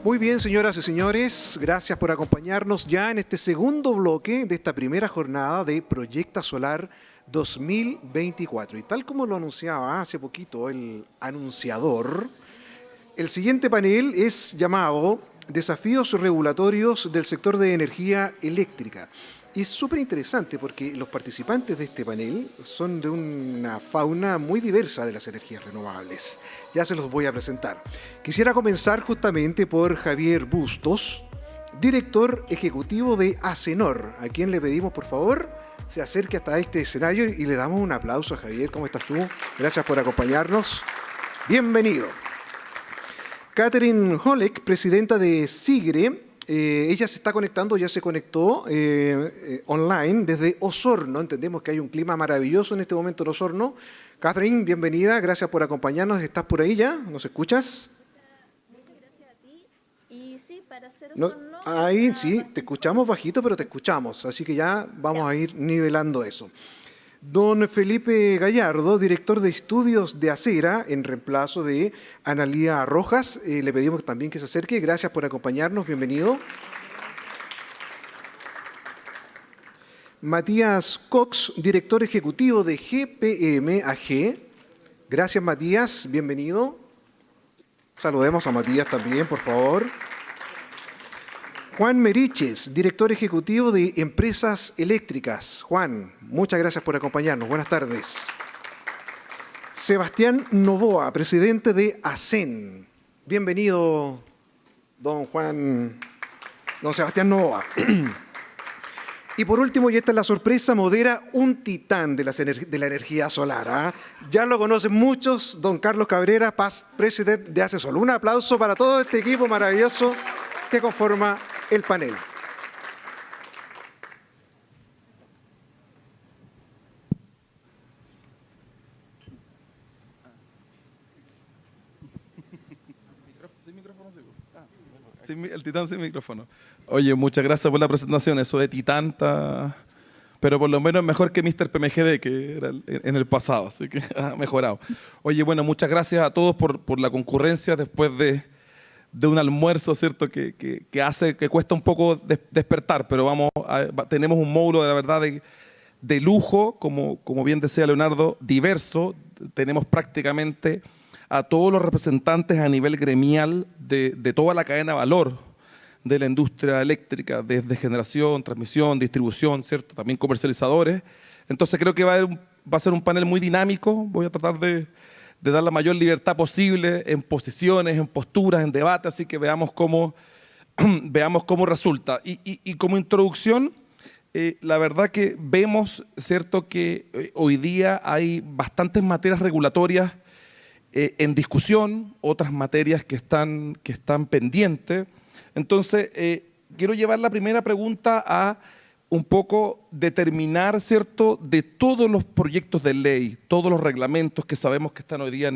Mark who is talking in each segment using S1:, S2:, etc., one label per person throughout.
S1: Muy bien, señoras y señores, gracias por acompañarnos ya en este segundo bloque de esta primera jornada de Proyecta Solar 2024. Y tal como lo anunciaba hace poquito el anunciador, el siguiente panel es llamado Desafíos regulatorios del sector de energía eléctrica. Y es súper interesante porque los participantes de este panel son de una fauna muy diversa de las energías renovables. Ya se los voy a presentar. Quisiera comenzar justamente por Javier Bustos, director ejecutivo de Acenor, a quien le pedimos por favor se acerque hasta este escenario y le damos un aplauso a Javier. ¿Cómo estás tú? Gracias por acompañarnos. Bienvenido. Catherine Holek, presidenta de Sigre. Ella se está conectando, ya se conectó online desde Osorno. Entendemos que hay un clima maravilloso en este momento en Osorno. Catherine, bienvenida, gracias por acompañarnos. ¿Estás por ahí ya? ¿Nos escuchas?
S2: Muchas gracias a ti. Y sí, para hacer
S1: No,
S2: Osorno...
S1: ahí sí, te escuchamos bajito, pero te escuchamos. Así que ya vamos a ir nivelando eso. Don Felipe Gallardo, director de estudios de Acera, en reemplazo de Analía Rojas. Le pedimos también que se acerque. Gracias por acompañarnos. Bienvenido. Matías Cox, director ejecutivo de GPM AG. Gracias, Matías. Bienvenido. Saludemos a Matías también, por favor. Juan Meriches, director ejecutivo de Empresas Eléctricas. Juan, muchas gracias por acompañarnos. Buenas tardes. Sebastián Novoa, presidente de ACEN. Bienvenido, don Sebastián Novoa. Y por último, y esta es la sorpresa, modera un titán de la energía solar. Ya lo conocen muchos, don Carlos Cabrera, past president de Acesol. Un aplauso para todo este equipo maravilloso que conforma el panel.
S3: El titán sin micrófono. Oye, muchas gracias por la presentación. Eso de titán está... Pero por lo menos es mejor que Mr. PMGD, que era en el pasado, así que ha mejorado. Oye, bueno, muchas gracias a todos por la concurrencia después de un almuerzo, ¿cierto? Que hace que cuesta un poco despertar, pero tenemos un módulo de la verdad de lujo, como bien decía Leonardo, diverso. Tenemos prácticamente a todos los representantes a nivel gremial de toda la cadena de valor de la industria eléctrica, desde generación, transmisión, distribución, ¿cierto? También comercializadores. Entonces creo que va a ser un panel muy dinámico. Voy a tratar de dar la mayor libertad posible en posiciones, en posturas, en debate, así que veamos cómo resulta. Y como introducción, la verdad que vemos, ¿cierto?, que hoy día hay bastantes materias regulatorias en discusión, otras materias que están pendientes. Entonces, quiero llevar la primera pregunta a un poco determinar, ¿cierto?, de todos los proyectos de ley, todos los reglamentos que sabemos que están hoy día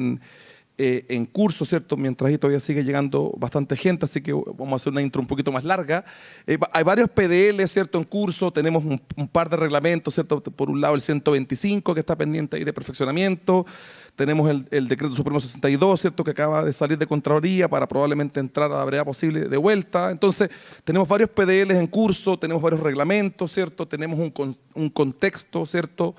S3: en curso, ¿cierto?, mientras ahí todavía sigue llegando bastante gente, así que vamos a hacer una intro un poquito más larga. Hay varios PDL, ¿cierto?, en curso, tenemos un par de reglamentos, ¿cierto?, por un lado el 125 que está pendiente ahí de perfeccionamiento, tenemos el Decreto Supremo 62, ¿cierto?, que acaba de salir de Contraloría para probablemente entrar a la brevedad posible de vuelta. Entonces, tenemos varios PDLs en curso, tenemos varios reglamentos, ¿cierto?, tenemos un contexto, ¿cierto?,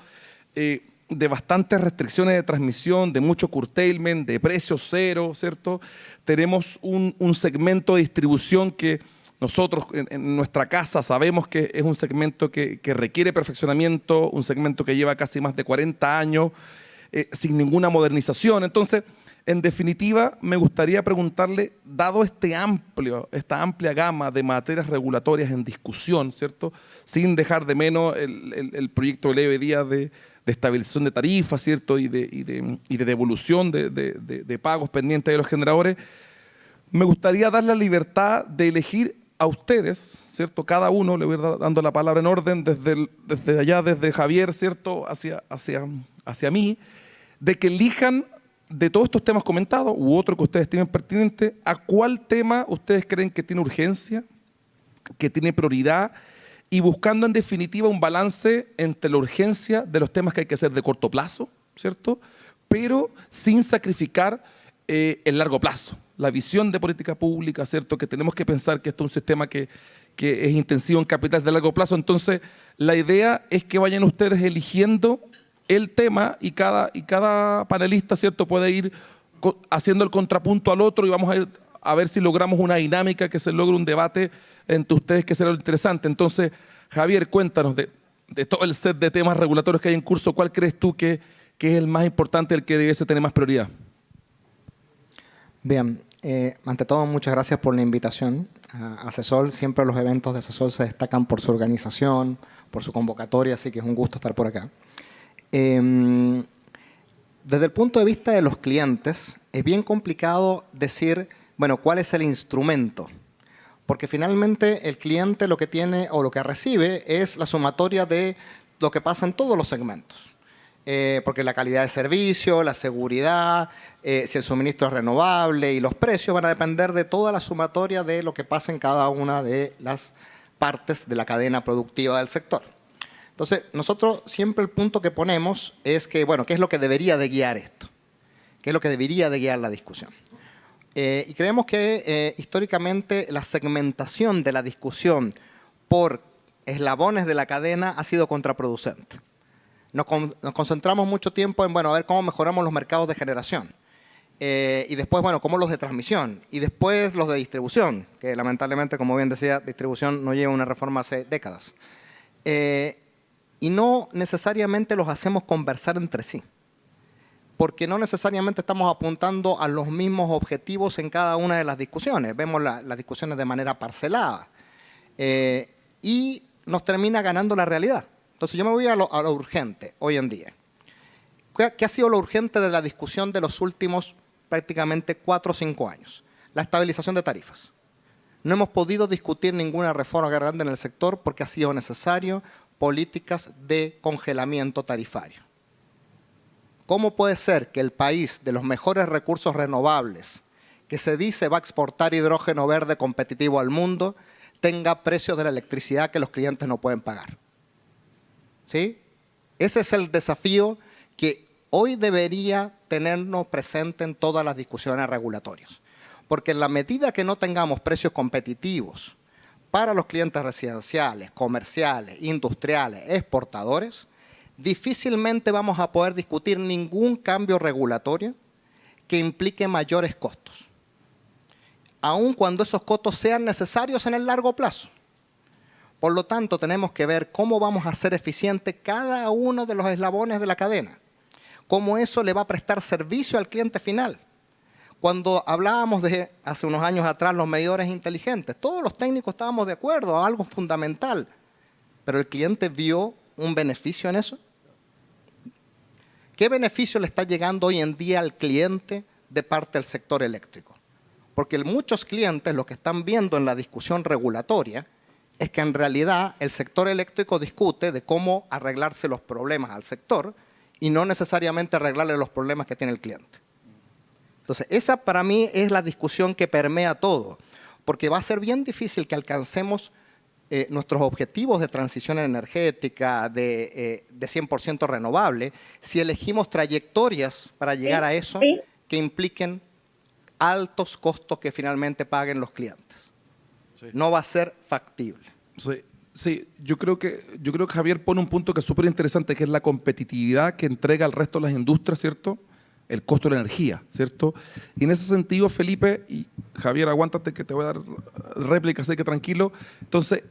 S3: de bastantes restricciones de transmisión, de mucho curtailment, de precios cero, ¿cierto? Tenemos un segmento de distribución que nosotros en nuestra casa sabemos que es un segmento que requiere perfeccionamiento, un segmento que lleva casi más de 40 años, sin ninguna modernización. Entonces, en definitiva, me gustaría preguntarle, dado esta amplia gama de materias regulatorias en discusión, ¿cierto?, sin dejar de menos el proyecto de ley hoy día de estabilización de tarifas, ¿cierto?, y de devolución de pagos pendientes de los generadores, me gustaría dar la libertad de elegir a ustedes, ¿cierto?, cada uno, le voy a ir dando la palabra en orden, desde allá, desde Javier, ¿cierto?, hacia mí, de que elijan de todos estos temas comentados u otro que ustedes estimen pertinente, a cuál tema ustedes creen que tiene urgencia, que tiene prioridad, y buscando en definitiva un balance entre la urgencia de los temas que hay que hacer de corto plazo, ¿cierto?, pero sin sacrificar el largo plazo, la visión de política pública, ¿cierto? Que tenemos que pensar que esto es un sistema que es intensivo en capital de largo plazo. Entonces, la idea es que vayan ustedes eligiendo el tema y cada panelista, ¿cierto?, puede ir haciendo el contrapunto al otro y vamos a ir a ver si logramos una dinámica, que se logre un debate entre ustedes, que será lo interesante. Entonces, Javier, cuéntanos de todo el set de temas regulatorios que hay en curso, ¿cuál crees tú que es el más importante, el que debiese tener más prioridad?
S4: Bien, ante todo, muchas gracias por la invitación a CESOL. Siempre los eventos de CESOL se destacan por su organización, por su convocatoria, así que es un gusto estar por acá. Desde el punto de vista de los clientes, es bien complicado decir, bueno, ¿cuál es el instrumento? Porque finalmente el cliente lo que tiene o lo que recibe es la sumatoria de lo que pasa en todos los segmentos. Porque la calidad de servicio, la seguridad, si el suministro es renovable y los precios van a depender de toda la sumatoria de lo que pasa en cada una de las partes de la cadena productiva del sector. Entonces, nosotros siempre el punto que ponemos es que, bueno, ¿qué es lo que debería de guiar esto? ¿Qué es lo que debería de guiar la discusión? Y creemos que históricamente la segmentación de la discusión por eslabones de la cadena ha sido contraproducente. Nos concentramos mucho tiempo en, bueno, a ver cómo mejoramos los mercados de generación. Y después, bueno, cómo los de transmisión. Y después los de distribución, que lamentablemente, como bien decía, distribución no lleva una reforma hace décadas. Y no necesariamente los hacemos conversar entre sí. Porque no necesariamente estamos apuntando a los mismos objetivos en cada una de las discusiones. Vemos las discusiones de manera parcelada. Y nos termina ganando la realidad. Entonces yo me voy a lo urgente hoy en día. ¿Qué ha sido lo urgente de la discusión de los últimos prácticamente 4 o 5 años? La estabilización de tarifas. No hemos podido discutir ninguna reforma grande en el sector porque ha sido necesario políticas de congelamiento tarifario. ¿Cómo puede ser que el país de los mejores recursos renovables, que se dice va a exportar hidrógeno verde competitivo al mundo, tenga precios de la electricidad que los clientes no pueden pagar? ¿Sí? Ese es el desafío que hoy debería tenernos presente en todas las discusiones regulatorias. Porque en la medida que no tengamos precios competitivos para los clientes residenciales, comerciales, industriales, exportadores, difícilmente vamos a poder discutir ningún cambio regulatorio que implique mayores costos, aun cuando esos costos sean necesarios en el largo plazo. Por lo tanto, tenemos que ver cómo vamos a hacer eficiente cada uno de los eslabones de la cadena, cómo eso le va a prestar servicio al cliente final. Cuando hablábamos de, hace unos años atrás, los medidores inteligentes, todos los técnicos estábamos de acuerdo, algo fundamental, pero el cliente vio un beneficio en eso. ¿Qué beneficio le está llegando hoy en día al cliente de parte del sector eléctrico? Porque muchos clientes lo que están viendo en la discusión regulatoria es que en realidad el sector eléctrico discute de cómo arreglarse los problemas al sector y no necesariamente arreglarle los problemas que tiene el cliente. Entonces, esa para mí es la discusión que permea todo, porque va a ser bien difícil que alcancemos nuestros objetivos de transición energética de 100% renovable si elegimos trayectorias para llegar a eso que impliquen altos costos que finalmente paguen los clientes. Sí. No va a ser factible.
S3: Sí, yo creo que Javier pone un punto que es súper interesante, que es la competitividad que entrega al resto de las industrias, ¿cierto? El costo de la energía, ¿cierto? Y en ese sentido, Felipe, y Javier, aguántate que te voy a dar réplica, así que tranquilo. Entonces,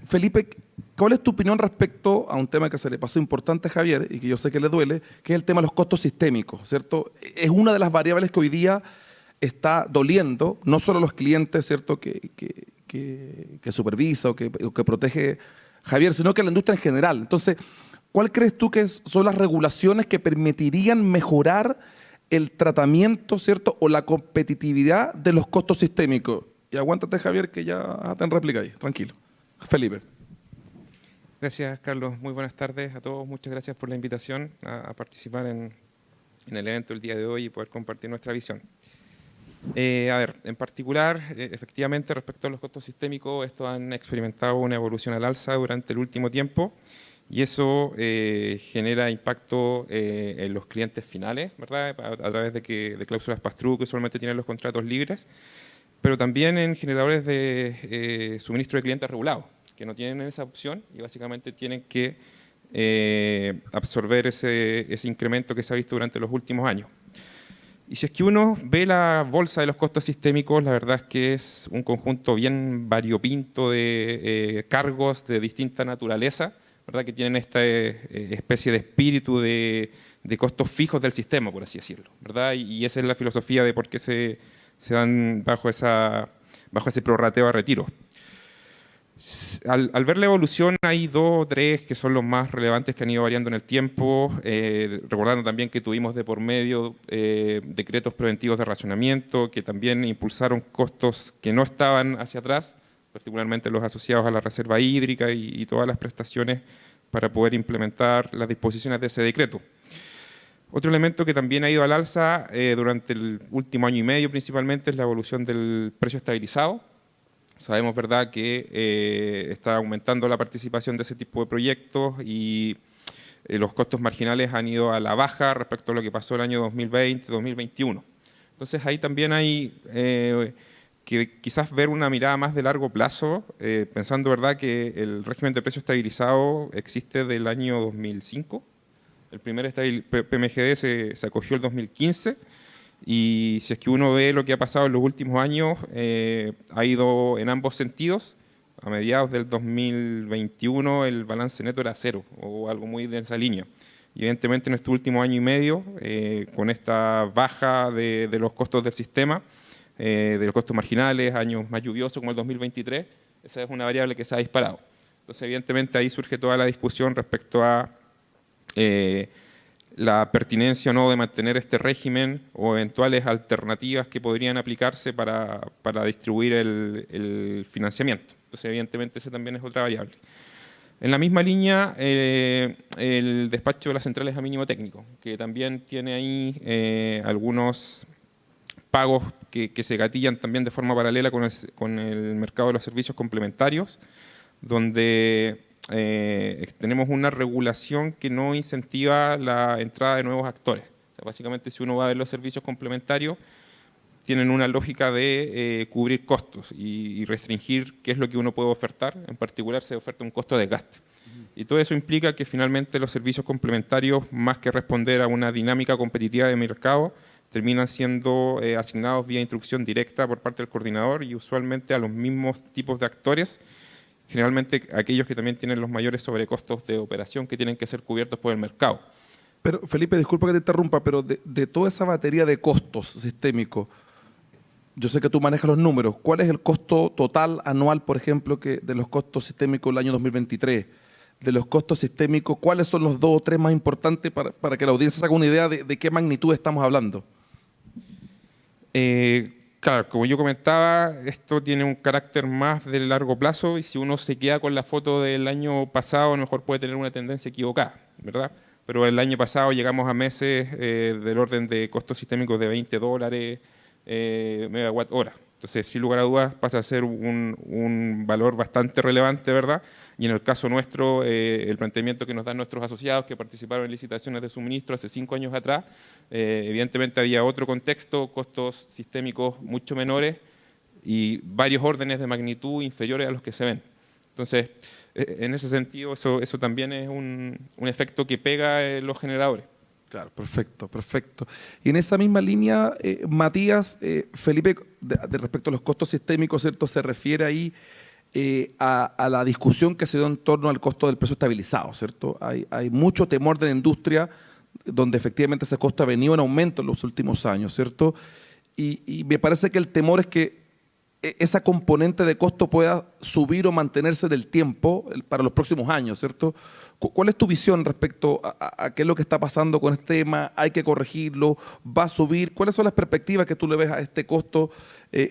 S3: Felipe, ¿cuál es tu opinión respecto a un tema que se le pasó importante a Javier y que yo sé que le duele, que es el tema de los costos sistémicos, ¿cierto? Es una de las variables que hoy día está doliendo, no solo a los clientes, ¿cierto?, que supervisa o que protege Javier, sino que a la industria en general. Entonces, ¿cuál crees tú que son las regulaciones que permitirían mejorar el tratamiento, ¿cierto?, o la competitividad de los costos sistémicos? Y aguántate, Javier, que ya te réplica ahí, tranquilo. Felipe.
S5: Gracias, Carlos. Muy buenas tardes a todos. Muchas gracias por la invitación a participar en el evento el día de hoy y poder compartir nuestra visión. A ver, en particular, efectivamente, respecto a los costos sistémicos, estos han experimentado una evolución al alza durante el último tiempo y eso genera impacto en los clientes finales, ¿verdad? A través de cláusulas pass-through que usualmente tienen los contratos libres, pero también en generadores de suministro de clientes regulados, que no tienen esa opción y básicamente tienen que absorber ese incremento que se ha visto durante los últimos años. Y si es que uno ve la bolsa de los costos sistémicos, la verdad es que es un conjunto bien variopinto de cargos de distinta naturaleza, ¿verdad? Que tienen esta especie de espíritu de costos fijos del sistema, por así decirlo, ¿verdad? Y esa es la filosofía de por qué se dan bajo ese prorrateo a retiro. Al ver la evolución hay 2 o 3 que son los más relevantes que han ido variando en el tiempo, recordando también que tuvimos de por medio decretos preventivos de racionamiento que también impulsaron costos que no estaban hacia atrás, particularmente los asociados a la reserva hídrica y todas las prestaciones para poder implementar las disposiciones de ese decreto. Otro elemento que también ha ido al alza durante el último año y medio principalmente es la evolución del precio estabilizado. Sabemos, ¿verdad?, que está aumentando la participación de ese tipo de proyectos y los costos marginales han ido a la baja respecto a lo que pasó el año 2020-2021. Entonces ahí también hay que quizás ver una mirada más de largo plazo, pensando, ¿verdad?, que el régimen de precio estabilizado existe del año 2005. El primer PMGD se acogió el 2015. Y si es que uno ve lo que ha pasado en los últimos años, ha ido en ambos sentidos. A mediados del 2021 el balance neto era 0 o algo muy de esa línea. Y evidentemente en este último año y medio, con esta baja de los costos del sistema, de los costos marginales, años más lluviosos como el 2023, esa es una variable que se ha disparado. Entonces evidentemente ahí surge toda la discusión respecto a la pertinencia o no de mantener este régimen o eventuales alternativas que podrían aplicarse para distribuir el financiamiento. Entonces, evidentemente, esa también es otra variable. En la misma línea, el despacho de las centrales a mínimo técnico, que también tiene ahí algunos pagos que se gatillan también de forma paralela con el mercado de los servicios complementarios, donde tenemos una regulación que no incentiva la entrada de nuevos actores. O sea, básicamente, si uno va a ver los servicios complementarios, tienen una lógica de cubrir costos y restringir qué es lo que uno puede ofertar. En particular, se oferta un costo de desgaste. Y todo eso implica que finalmente los servicios complementarios, más que responder a una dinámica competitiva de mercado, terminan siendo asignados vía instrucción directa por parte del coordinador y usualmente a los mismos tipos de actores, generalmente aquellos que también tienen los mayores sobrecostos de operación que tienen que ser cubiertos por el mercado.
S3: Pero Felipe, disculpa que te interrumpa, pero de toda esa batería de costos sistémicos, yo sé que tú manejas los números. ¿Cuál es el costo total anual, por ejemplo, de los costos sistémicos del año 2023? De los costos sistémicos, ¿cuáles son los 2 o 3 más importantes para que la audiencia se haga una idea de qué magnitud estamos hablando?
S5: Claro, como yo comentaba, esto tiene un carácter más de largo plazo y si uno se queda con la foto del año pasado, a lo mejor puede tener una tendencia equivocada, ¿verdad? Pero el año pasado llegamos a meses del orden de costos sistémicos de $20 megawatt hora. Entonces, sin lugar a dudas, pasa a ser un valor bastante relevante, ¿verdad? Y en el caso nuestro, el planteamiento que nos dan nuestros asociados que participaron en licitaciones de suministro hace 5 años atrás, evidentemente había otro contexto, costos sistémicos mucho menores y varios órdenes de magnitud inferiores a los que se ven. Entonces, en ese sentido, eso también es un efecto que pega en los generadores.
S3: Claro, perfecto, perfecto. Y en esa misma línea, Matías, Felipe, de respecto a los costos sistémicos, ¿cierto? Se refiere ahí a la discusión que se dio en torno al costo del precio estabilizado, ¿cierto? Hay mucho temor de la industria donde efectivamente ese costo ha venido en aumento en los últimos años, ¿cierto? Y me parece que el temor es que esa componente de costo pueda subir o mantenerse del tiempo para los próximos años, ¿cierto? ¿Cuál es tu visión respecto a qué es lo que está pasando con este tema? ¿Hay que corregirlo? ¿Va a subir? ¿Cuáles son las perspectivas que tú le ves a este costo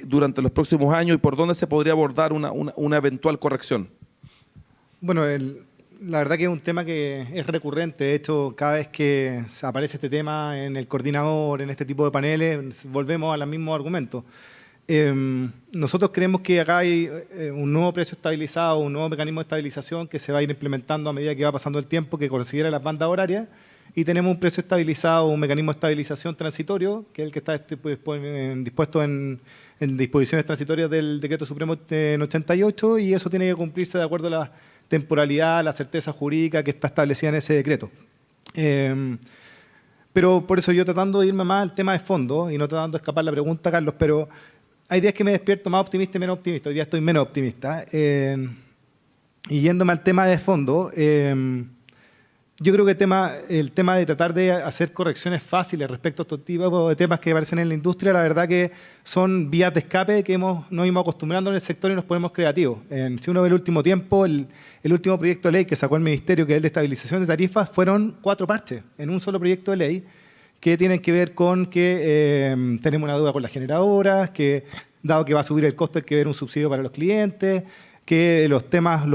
S3: durante los próximos años y por dónde se podría abordar una eventual corrección?
S6: Bueno, la verdad que es un tema que es recurrente. De hecho, cada vez que aparece este tema en el coordinador, en este tipo de paneles, volvemos a los mismos argumentos. Nosotros creemos que acá hay un nuevo precio estabilizado, un nuevo mecanismo de estabilización que se va a ir implementando a medida que va pasando el tiempo, que considera las bandas horarias, y tenemos un precio estabilizado, un mecanismo de estabilización transitorio, que es el que está dispuesto en disposiciones transitorias del Decreto Supremo en 88, y eso tiene que cumplirse de acuerdo a la temporalidad, la certeza jurídica que está establecida en ese decreto. Pero por eso yo tratando de irme más al tema de fondo y no tratando de escapar la pregunta, Carlos, pero hay días que me despierto más optimista y menos optimista. Hoy día estoy menos optimista. Y yéndome al tema de fondo, yo creo que el tema de tratar de hacer correcciones fáciles respecto a estos tipos de temas que aparecen en la industria, la verdad que son vías de escape que nos íbamos acostumbrando en el sector y nos ponemos creativos. Si uno ve el último tiempo, el último proyecto de ley que sacó el Ministerio, que es el de estabilización de tarifas, fueron 4 parches en un solo proyecto de ley que tienen que ver con que tenemos una deuda con las generadoras, que dado que va a subir el costo hay que ver un subsidio para los clientes, que los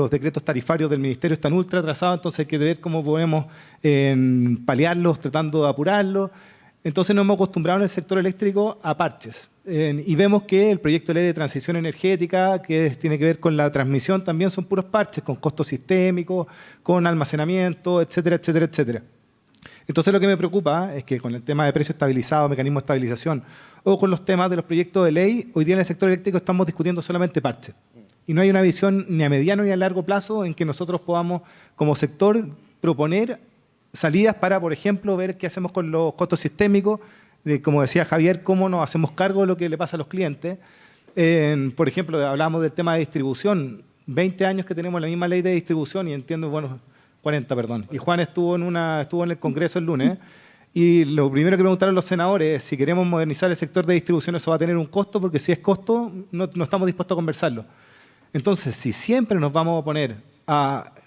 S6: decretos tarifarios del Ministerio están ultra atrasados, entonces hay que ver cómo podemos paliarlos, tratando de apurarlos. Entonces nos hemos acostumbrado en el sector eléctrico a parches. Y vemos que el proyecto de ley de transición energética, que tiene que ver con la transmisión, también son puros parches, con costos sistémicos, con almacenamiento, etcétera, etcétera, etcétera. Entonces lo que me preocupa es que con el tema de precio estabilizado, mecanismo de estabilización, o con los temas de los proyectos de ley, hoy día en el sector eléctrico estamos discutiendo solamente parches. Y no hay una visión ni a mediano ni a largo plazo en que nosotros podamos, como sector, proponer salidas para, por ejemplo, ver qué hacemos con los costos sistémicos, como decía Javier, cómo nos hacemos cargo de lo que le pasa a los clientes. Por ejemplo, hablábamos del tema de distribución. 20 años que tenemos la misma ley de distribución y entiendo, 40, perdón. Y Juan estuvo en el Congreso el lunes. Y lo primero que preguntaron los senadores es si queremos modernizar el sector de distribución, eso va a tener un costo, porque si es costo, no estamos dispuestos a conversarlo. Entonces, si siempre nos vamos a poner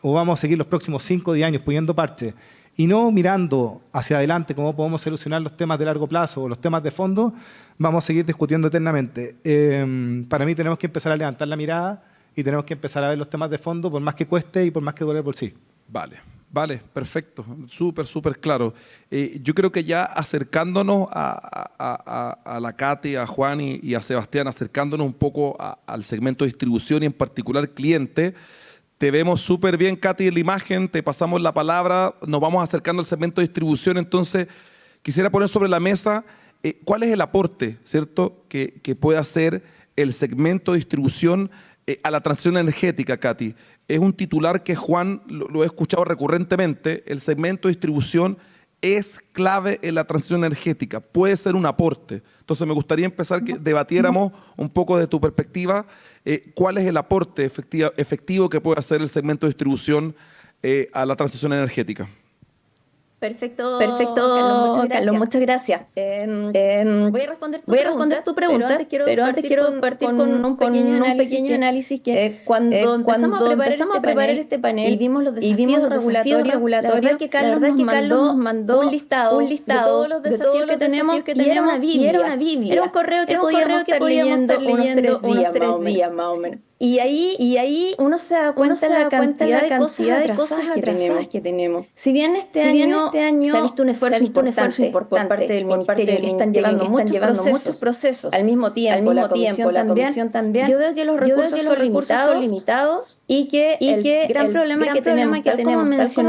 S6: o vamos a seguir los próximos 5 o 10 años poniendo parches y no mirando hacia adelante cómo podemos solucionar los temas de largo plazo o los temas de fondo, vamos a seguir discutiendo eternamente. Para mí tenemos que empezar a levantar la mirada y tenemos que empezar a ver los temas de fondo, por más que cueste y por más que duele el bolsillo.
S3: Vale, perfecto, súper claro. Yo creo que ya acercándonos a la Katy, a Juan y a Sebastián, acercándonos un poco al segmento de distribución y en particular cliente, te vemos súper bien, Katy, en la imagen, te pasamos la palabra, nos vamos acercando al segmento de distribución, entonces quisiera poner sobre la mesa cuál es el aporte, ¿cierto?, que puede hacer el segmento de distribución a la transición energética, Katy. Es un titular que Juan lo he escuchado recurrentemente. El segmento de distribución es clave en la transición energética, puede ser un aporte. Entonces me gustaría empezar que debatiéramos un poco de tu perspectiva cuál es el aporte efectivo que puede hacer el segmento de distribución a la transición energética.
S2: Perfecto,
S7: Carlos, muchas gracias.
S2: Voy a responder tu pregunta, pero antes quiero partir con un pequeño análisis que cuando empezamos a preparar este panel y vimos los desafíos regulatorios, la verdad que Carlos nos mandó un listado de todos los desafíos que tenemos y era una Biblia. Era un correo que podíamos estar leyendo unos 3 días más o menos. Y ahí uno se da cuenta de la cantidad de cosas atrasadas que tenemos. Si bien este año se ha visto un esfuerzo importante por parte del Ministerio, que están llevando muchos procesos al mismo tiempo, la Comisión también, yo veo que los recursos son limitados y que el gran problema que tenemos, tal como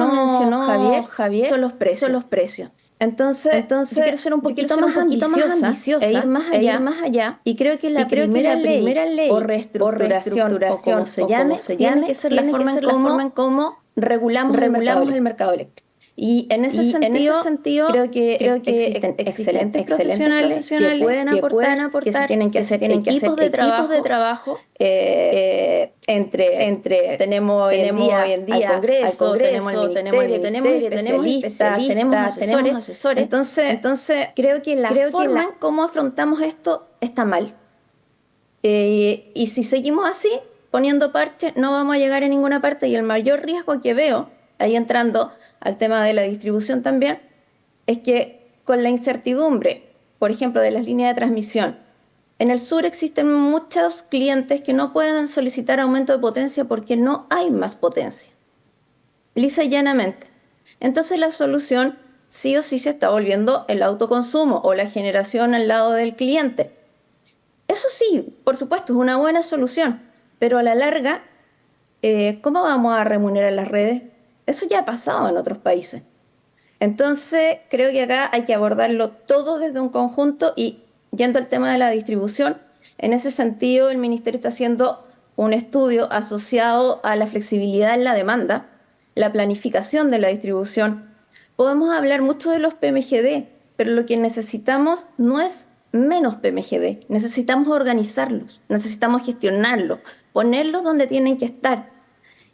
S2: mencionó Javier, son los precios. Entonces yo quiero ser un poquito más ambiciosa e ir más allá. Y creo que la primera ley o reestructuración, o como se llame, tiene que ser la forma en cómo regulamos el mercado eléctrico. Y en ese sentido creo que existen excelentes profesionales que pueden aportar, que se tienen que hacer equipos de trabajo tenemos hoy en día al Congreso, tenemos el Ministerio, tenemos especialistas, tenemos asesores. Entonces creo que la forma en cómo afrontamos esto está mal. Y si seguimos así, poniendo parches, no vamos a llegar a ninguna parte. Y el mayor riesgo que veo, ahí entrando al tema de la distribución también, es que con la incertidumbre, por ejemplo, de las líneas de transmisión, en el sur existen muchos clientes que no pueden solicitar aumento de potencia porque no hay más potencia, lisa y llanamente. Entonces la solución sí o sí se está volviendo el autoconsumo o la generación al lado del cliente. Eso sí, por supuesto, es una buena solución, pero a la larga, ¿cómo vamos a remunerar las redes? Eso ya ha pasado en otros países. Entonces, creo que acá hay que abordarlo todo desde un conjunto y yendo al tema de la distribución, en ese sentido el Ministerio está haciendo un estudio asociado a la flexibilidad en la demanda, la planificación de la distribución. Podemos hablar mucho de los PMGD, pero lo que necesitamos no es menos PMGD, necesitamos organizarlos, necesitamos gestionarlos, ponerlos donde tienen que estar.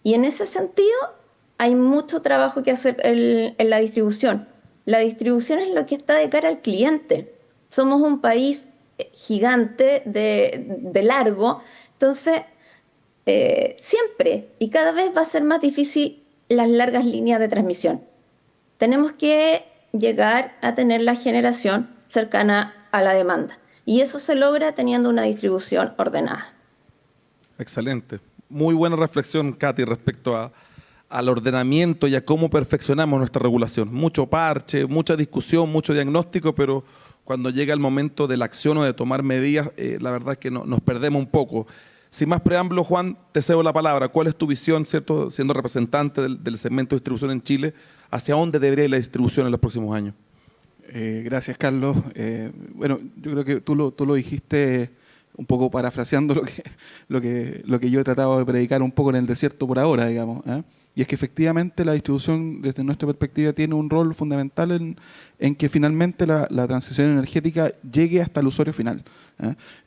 S2: Y en ese sentido hay mucho trabajo que hacer en la distribución. La distribución es lo que está de cara al cliente. Somos un país gigante de largo, entonces siempre y cada vez va a ser más difícil las largas líneas de transmisión. Tenemos que llegar a tener la generación cercana a la demanda y eso se logra teniendo una distribución ordenada.
S3: Excelente. Muy buena reflexión, Katy, respecto al ordenamiento y a cómo perfeccionamos nuestra regulación. Mucho parche, mucha discusión, mucho diagnóstico, pero cuando llega el momento de la acción o de tomar medidas, la verdad es que nos perdemos un poco. Sin más preámbulo, Juan, te cedo la palabra. ¿Cuál es tu visión, cierto, siendo representante del segmento de distribución en Chile? ¿Hacia dónde debería ir la distribución en los próximos años?
S8: Gracias, Carlos. Bueno, yo creo que tú lo dijiste un poco parafraseando lo que yo he tratado de predicar un poco en el desierto por ahora, digamos, ¿eh? Y es que efectivamente la distribución, desde nuestra perspectiva, tiene un rol fundamental en que finalmente la transición energética llegue hasta el usuario final,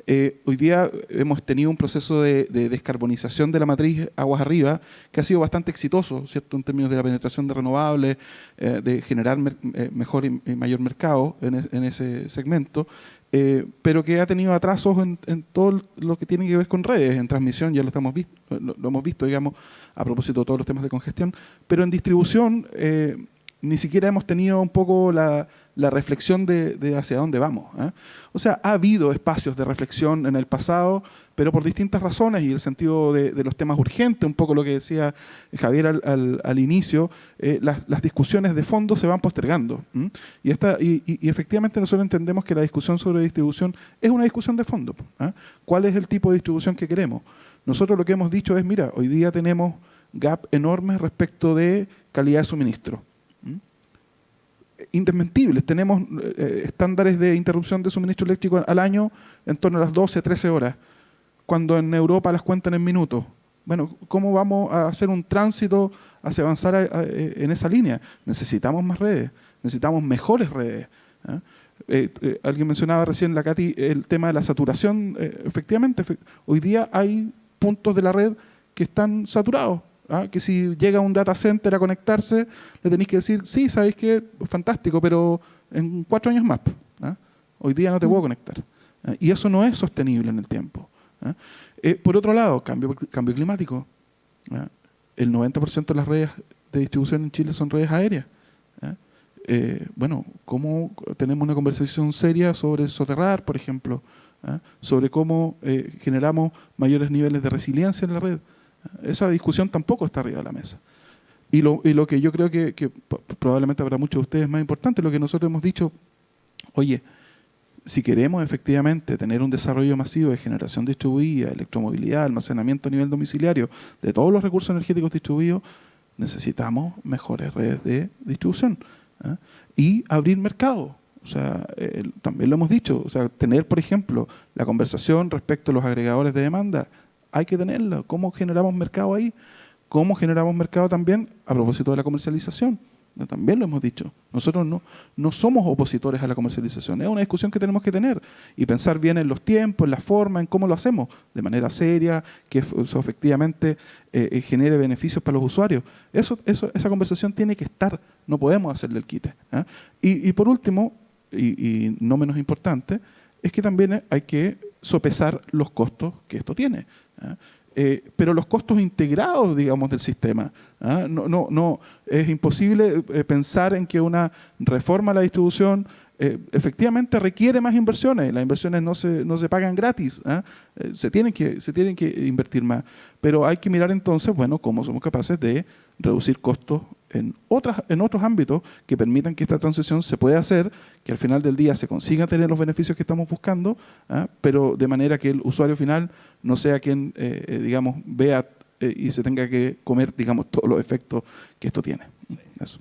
S8: ¿eh? Hoy día hemos tenido un proceso de descarbonización de la matriz aguas arriba que ha sido bastante exitoso, ¿cierto?, en términos de la penetración de renovables, de generar mejor y mayor mercado en ese segmento, pero que ha tenido atrasos en todo lo que tiene que ver con redes, en transmisión, ya lo hemos visto, digamos, a propósito de todos los temas de congestión, pero en distribución ni siquiera hemos tenido un poco la reflexión de hacia dónde vamos, ¿eh? O sea, ha habido espacios de reflexión en el pasado, pero por distintas razones y el sentido de los temas urgentes, un poco lo que decía Javier al inicio, las discusiones de fondo se van postergando. Y efectivamente nosotros entendemos que la discusión sobre distribución es una discusión de fondo, ¿eh? ¿Cuál es el tipo de distribución que queremos? Nosotros lo que hemos dicho es, mira, hoy día tenemos gap enormes respecto de calidad de suministro. Indesmentibles, tenemos estándares de interrupción de suministro eléctrico al año en torno a las 12, 13 horas, cuando en Europa las cuentan en minutos. Bueno, ¿cómo vamos a hacer un tránsito hacia avanzar en esa línea? Necesitamos más redes, necesitamos mejores redes, ¿eh? Alguien mencionaba recién, la Katy, el tema de la saturación. Efectivamente, hoy día hay puntos de la red que están saturados. Que si llega un data center a conectarse, le tenéis que decir, sí, sabéis que fantástico, pero en 4 años más. Hoy día no te puedo conectar. Y eso no es sostenible en el tiempo. Por otro lado, cambio climático. El 90% de las redes de distribución en Chile son redes aéreas. Bueno, ¿cómo tenemos una conversación seria sobre soterrar, por ejemplo? Sobre cómo generamos mayores niveles de resiliencia en la red. Esa discusión tampoco está arriba de la mesa. Y lo que yo creo que probablemente para muchos de ustedes es más importante, lo que nosotros hemos dicho, oye, si queremos efectivamente tener un desarrollo masivo de generación distribuida, electromovilidad, almacenamiento a nivel domiciliario, de todos los recursos energéticos distribuidos, necesitamos mejores redes de distribución, ¿eh? Y abrir mercado. O sea, también lo hemos dicho, o sea, tener, por ejemplo, la conversación respecto a los agregadores de demanda, hay que tenerla. ¿Cómo generamos mercado ahí? ¿Cómo generamos mercado también a propósito de la comercialización? También lo hemos dicho. Nosotros no somos opositores a la comercialización. Es una discusión que tenemos que tener y pensar bien en los tiempos, en la forma, en cómo lo hacemos, de manera seria, que eso efectivamente genere beneficios para los usuarios. Esa conversación tiene que estar. No podemos hacerle el quite, ¿eh? Y por último, y no menos importante, es que también hay que sopesar los costos que esto tiene, pero los costos integrados, digamos, del sistema. No es imposible pensar en que una reforma a la distribución efectivamente requiere más inversiones. Las inversiones no se pagan gratis, se tienen que invertir más, pero hay que mirar entonces, bueno, cómo somos capaces de reducir costos en otros ámbitos que permitan que esta transición se pueda hacer, que al final del día se consigan tener los beneficios que estamos buscando, pero de manera que el usuario final no sea quien, digamos, vea y se tenga que comer, digamos, todos los efectos que esto tiene. Sí. Eso.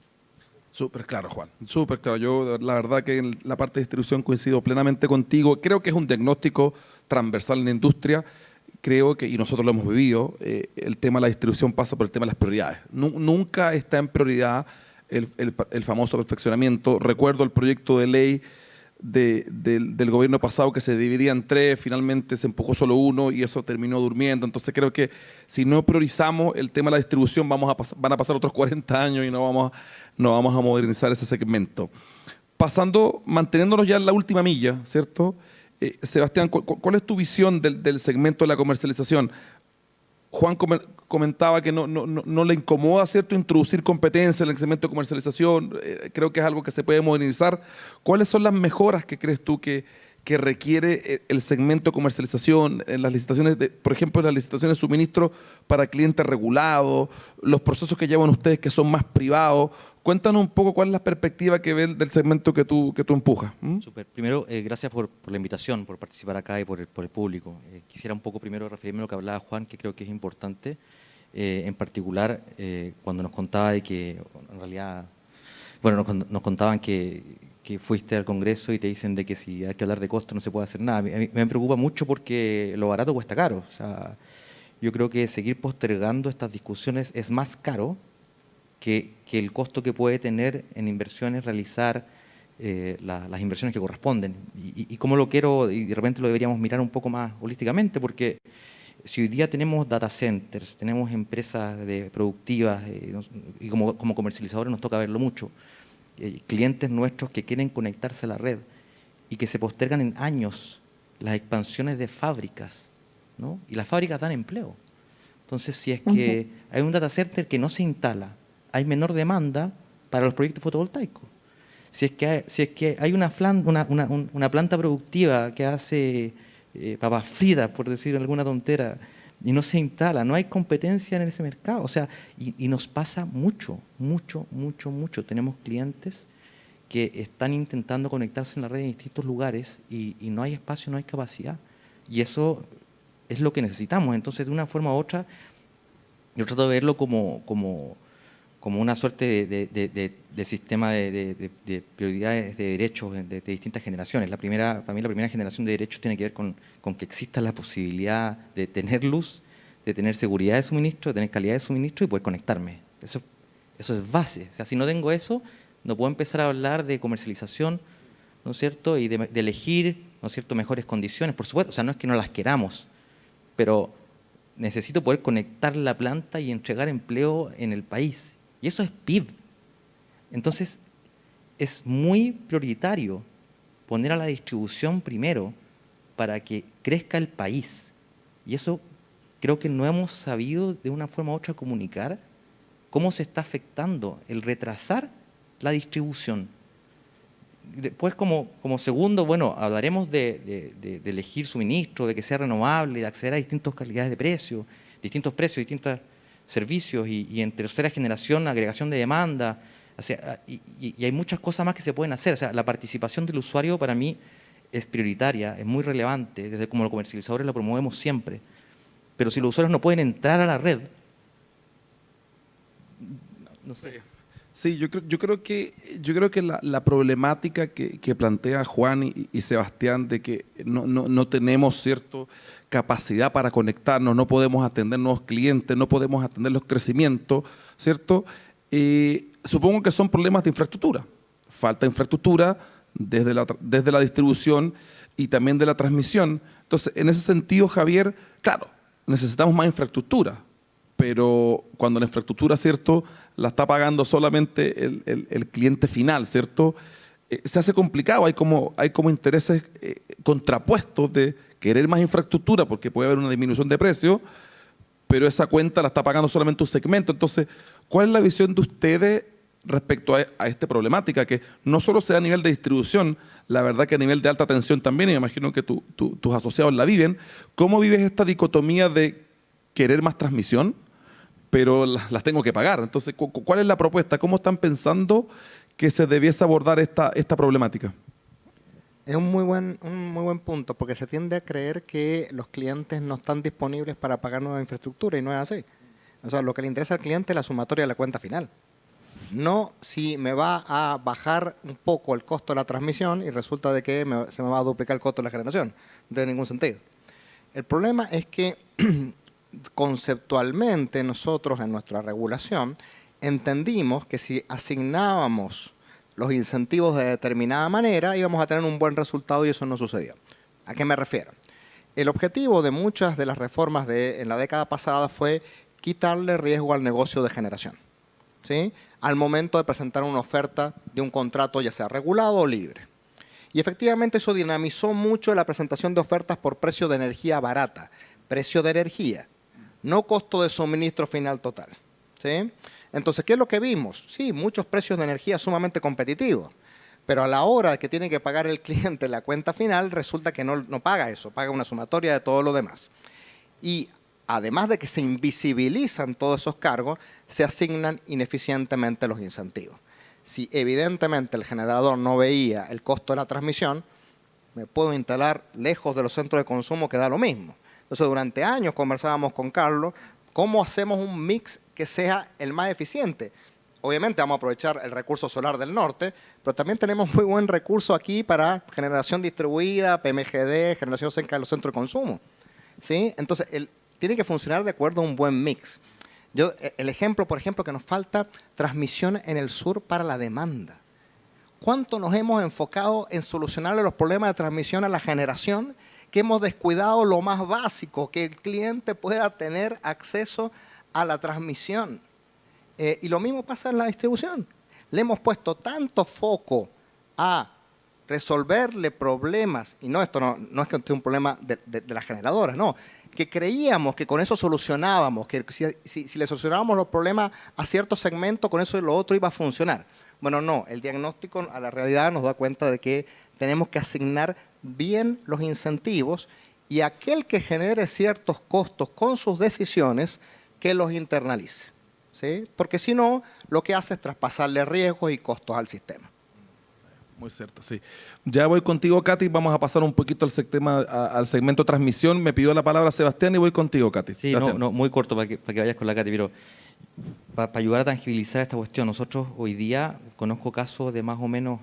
S3: Súper claro, Juan. Súper claro. Yo, la verdad que en la parte de distribución coincido plenamente contigo. Creo que es un diagnóstico transversal en la industria. Creo que, y nosotros lo hemos vivido, el tema de la distribución pasa por el tema de las prioridades. Nunca está en prioridad el famoso perfeccionamiento. Recuerdo el proyecto de ley del gobierno pasado que se dividía en tres, finalmente se empujó solo uno y eso terminó durmiendo. Entonces creo que si no priorizamos el tema de la distribución van a pasar otros 40 años y no vamos a modernizar ese segmento. Manteniéndonos ya en la última milla, ¿cierto? Sebastián, ¿cuál es tu visión del segmento de la comercialización? Juan comentaba que no le incomoda, ¿cierto?, introducir competencia en el segmento de comercialización. Creo que es algo que se puede modernizar. ¿Cuáles son las mejoras que crees tú que requiere el segmento de comercialización en las licitaciones, por ejemplo, en las licitaciones de suministro para clientes regulados, los procesos que llevan ustedes que son más privados? Cuéntanos un poco cuál es la perspectiva que ven del segmento que tú empujas.
S9: Súper. Primero, gracias por la invitación, por participar acá y por el público. Quisiera un poco primero referirme a lo que hablaba Juan, que creo que es importante, en particular cuando nos contaba de que, en realidad, bueno, nos contaban que fuiste al Congreso y te dicen de que si hay que hablar de costo no se puede hacer nada. A mí me preocupa mucho porque lo barato cuesta caro. O sea, yo creo que seguir postergando estas discusiones es más caro que el costo que puede tener en inversiones realizar las inversiones que corresponden. Y como lo quiero, y de repente lo deberíamos mirar un poco más holísticamente, porque si hoy día tenemos data centers, tenemos empresas productivas, y como comercializadores nos toca verlo mucho, clientes nuestros que quieren conectarse a la red y que se postergan en años las expansiones de fábricas, ¿no? Y las fábricas dan empleo. Entonces, si es que hay un data center que no se instala, hay menor demanda para los proyectos fotovoltaicos. Si es que hay una planta productiva que hace papas fritas, por decir alguna tontera, y no se instala, no hay competencia en ese mercado. O sea, y nos pasa mucho. Tenemos clientes que están intentando conectarse en la red en distintos lugares y no hay espacio, no hay capacidad. Y eso es lo que necesitamos. Entonces, de una forma u otra, yo trato de verlo como una suerte de sistema de prioridades de derechos de distintas generaciones. Para mí la primera generación de derechos tiene que ver con que exista la posibilidad de tener luz, de tener seguridad de suministro, de tener calidad de suministro y poder conectarme. Eso es base. O sea, si no tengo eso, no puedo empezar a hablar de comercialización, ¿no es cierto?, y de elegir, ¿no es cierto?, mejores condiciones. Por supuesto, o sea, no es que no las queramos, pero necesito poder conectar la planta y entregar empleo en el país. Y eso es PIB. Entonces, es muy prioritario poner a la distribución primero para que crezca el país. Y eso creo que no hemos sabido de una forma u otra comunicar cómo se está afectando el retrasar la distribución. Después, como segundo, bueno, hablaremos de elegir suministro, de que sea renovable, de acceder a distintas calidades de precio, distintos precios, distintos servicios y en tercera generación agregación de demanda. O sea, y hay muchas cosas más que se pueden hacer. O sea, la participación del usuario para mí es prioritaria, es muy relevante. Desde como los comercializadores la promovemos siempre. Pero si los usuarios no pueden entrar a la red, no sé.
S3: Sí, yo creo que la problemática que plantea Juan y Sebastián de que no tenemos cierto capacidad para conectarnos, no podemos atender nuevos clientes, no podemos atender los crecimientos, ¿cierto? Supongo que son problemas de infraestructura. Falta infraestructura desde la distribución y también de la transmisión. Entonces, en ese sentido, Javier, claro, necesitamos más infraestructura, pero cuando la infraestructura, ¿cierto?, la está pagando solamente el cliente final, ¿cierto?, se hace complicado. Hay como intereses contrapuestos de querer más infraestructura porque puede haber una disminución de precio, pero esa cuenta la está pagando solamente un segmento. Entonces, ¿cuál es la visión de ustedes respecto a esta problemática? Que no solo se da a nivel de distribución, la verdad que a nivel de alta tensión también, y me imagino que tus asociados la viven. ¿Cómo vives esta dicotomía de querer más transmisión, pero las tengo que pagar. Entonces, ¿cuál es la propuesta? ¿Cómo están pensando que se debiese abordar esta problemática?
S4: Es un muy buen punto, porque se tiende a creer que los clientes no están disponibles para pagar nueva infraestructura y no es así. O sea, lo que le interesa al cliente es la sumatoria de la cuenta final. No si me va a bajar un poco el costo de la transmisión y resulta de que se me va a duplicar el costo de la generación. No tiene ningún sentido. El problema es que conceptualmente nosotros en nuestra regulación entendimos que si asignábamos los incentivos de determinada manera íbamos a tener un buen resultado y eso no sucedió. ¿A qué me refiero? El objetivo de muchas de las reformas en la década pasada fue quitarle riesgo al negocio de generación, ¿sí? Al momento de presentar una oferta de un contrato ya sea regulado o libre. Y efectivamente eso dinamizó mucho la presentación de ofertas por precio de energía barata, precio de energía, no costo de suministro final total, ¿sí? Entonces, ¿qué es lo que vimos? Sí, muchos precios de energía sumamente competitivos, pero a la hora que tiene que pagar el cliente la cuenta final, resulta que no paga eso, paga una sumatoria de todo lo demás. Y además de que se invisibilizan todos esos cargos, se asignan ineficientemente los incentivos. Si evidentemente el generador no veía el costo de la transmisión, me puedo instalar lejos de los centros de consumo que da lo mismo. Entonces, durante años conversábamos con Carlos, ¿cómo hacemos un mix que sea el más eficiente? Obviamente vamos a aprovechar el recurso solar del norte, pero también tenemos muy buen recurso aquí para generación distribuida, PMGD, generación cerca de los centros de consumo, ¿sí? Entonces, tiene que funcionar de acuerdo a un buen mix. El ejemplo, por ejemplo, que nos falta transmisión en el sur para la demanda. ¿Cuánto nos hemos enfocado en solucionarle los problemas de transmisión a la generación que hemos descuidado lo más básico, que el cliente pueda tener acceso a la transmisión? Y lo mismo pasa en la distribución. Le hemos puesto tanto foco a resolverle problemas, y esto no es que sea un problema de las generadoras, no, que creíamos que con eso solucionábamos, que si le solucionábamos los problemas a cierto segmento, con eso lo otro iba a funcionar. Bueno, no, el diagnóstico a la realidad nos da cuenta de que tenemos que asignar bien los incentivos y aquel que genere ciertos costos con sus decisiones, que los internalice, ¿sí? Porque si no, lo que hace es traspasarle riesgos y costos al sistema.
S3: Muy cierto, sí. Ya voy contigo, Katy. Vamos a pasar un poquito al segmento transmisión. Me pidió la palabra Sebastián y voy contigo, Katy.
S9: Sí, no, muy corto para que vayas con la Katy, pero para ayudar a tangibilizar esta cuestión, nosotros hoy día conozco casos de más o menos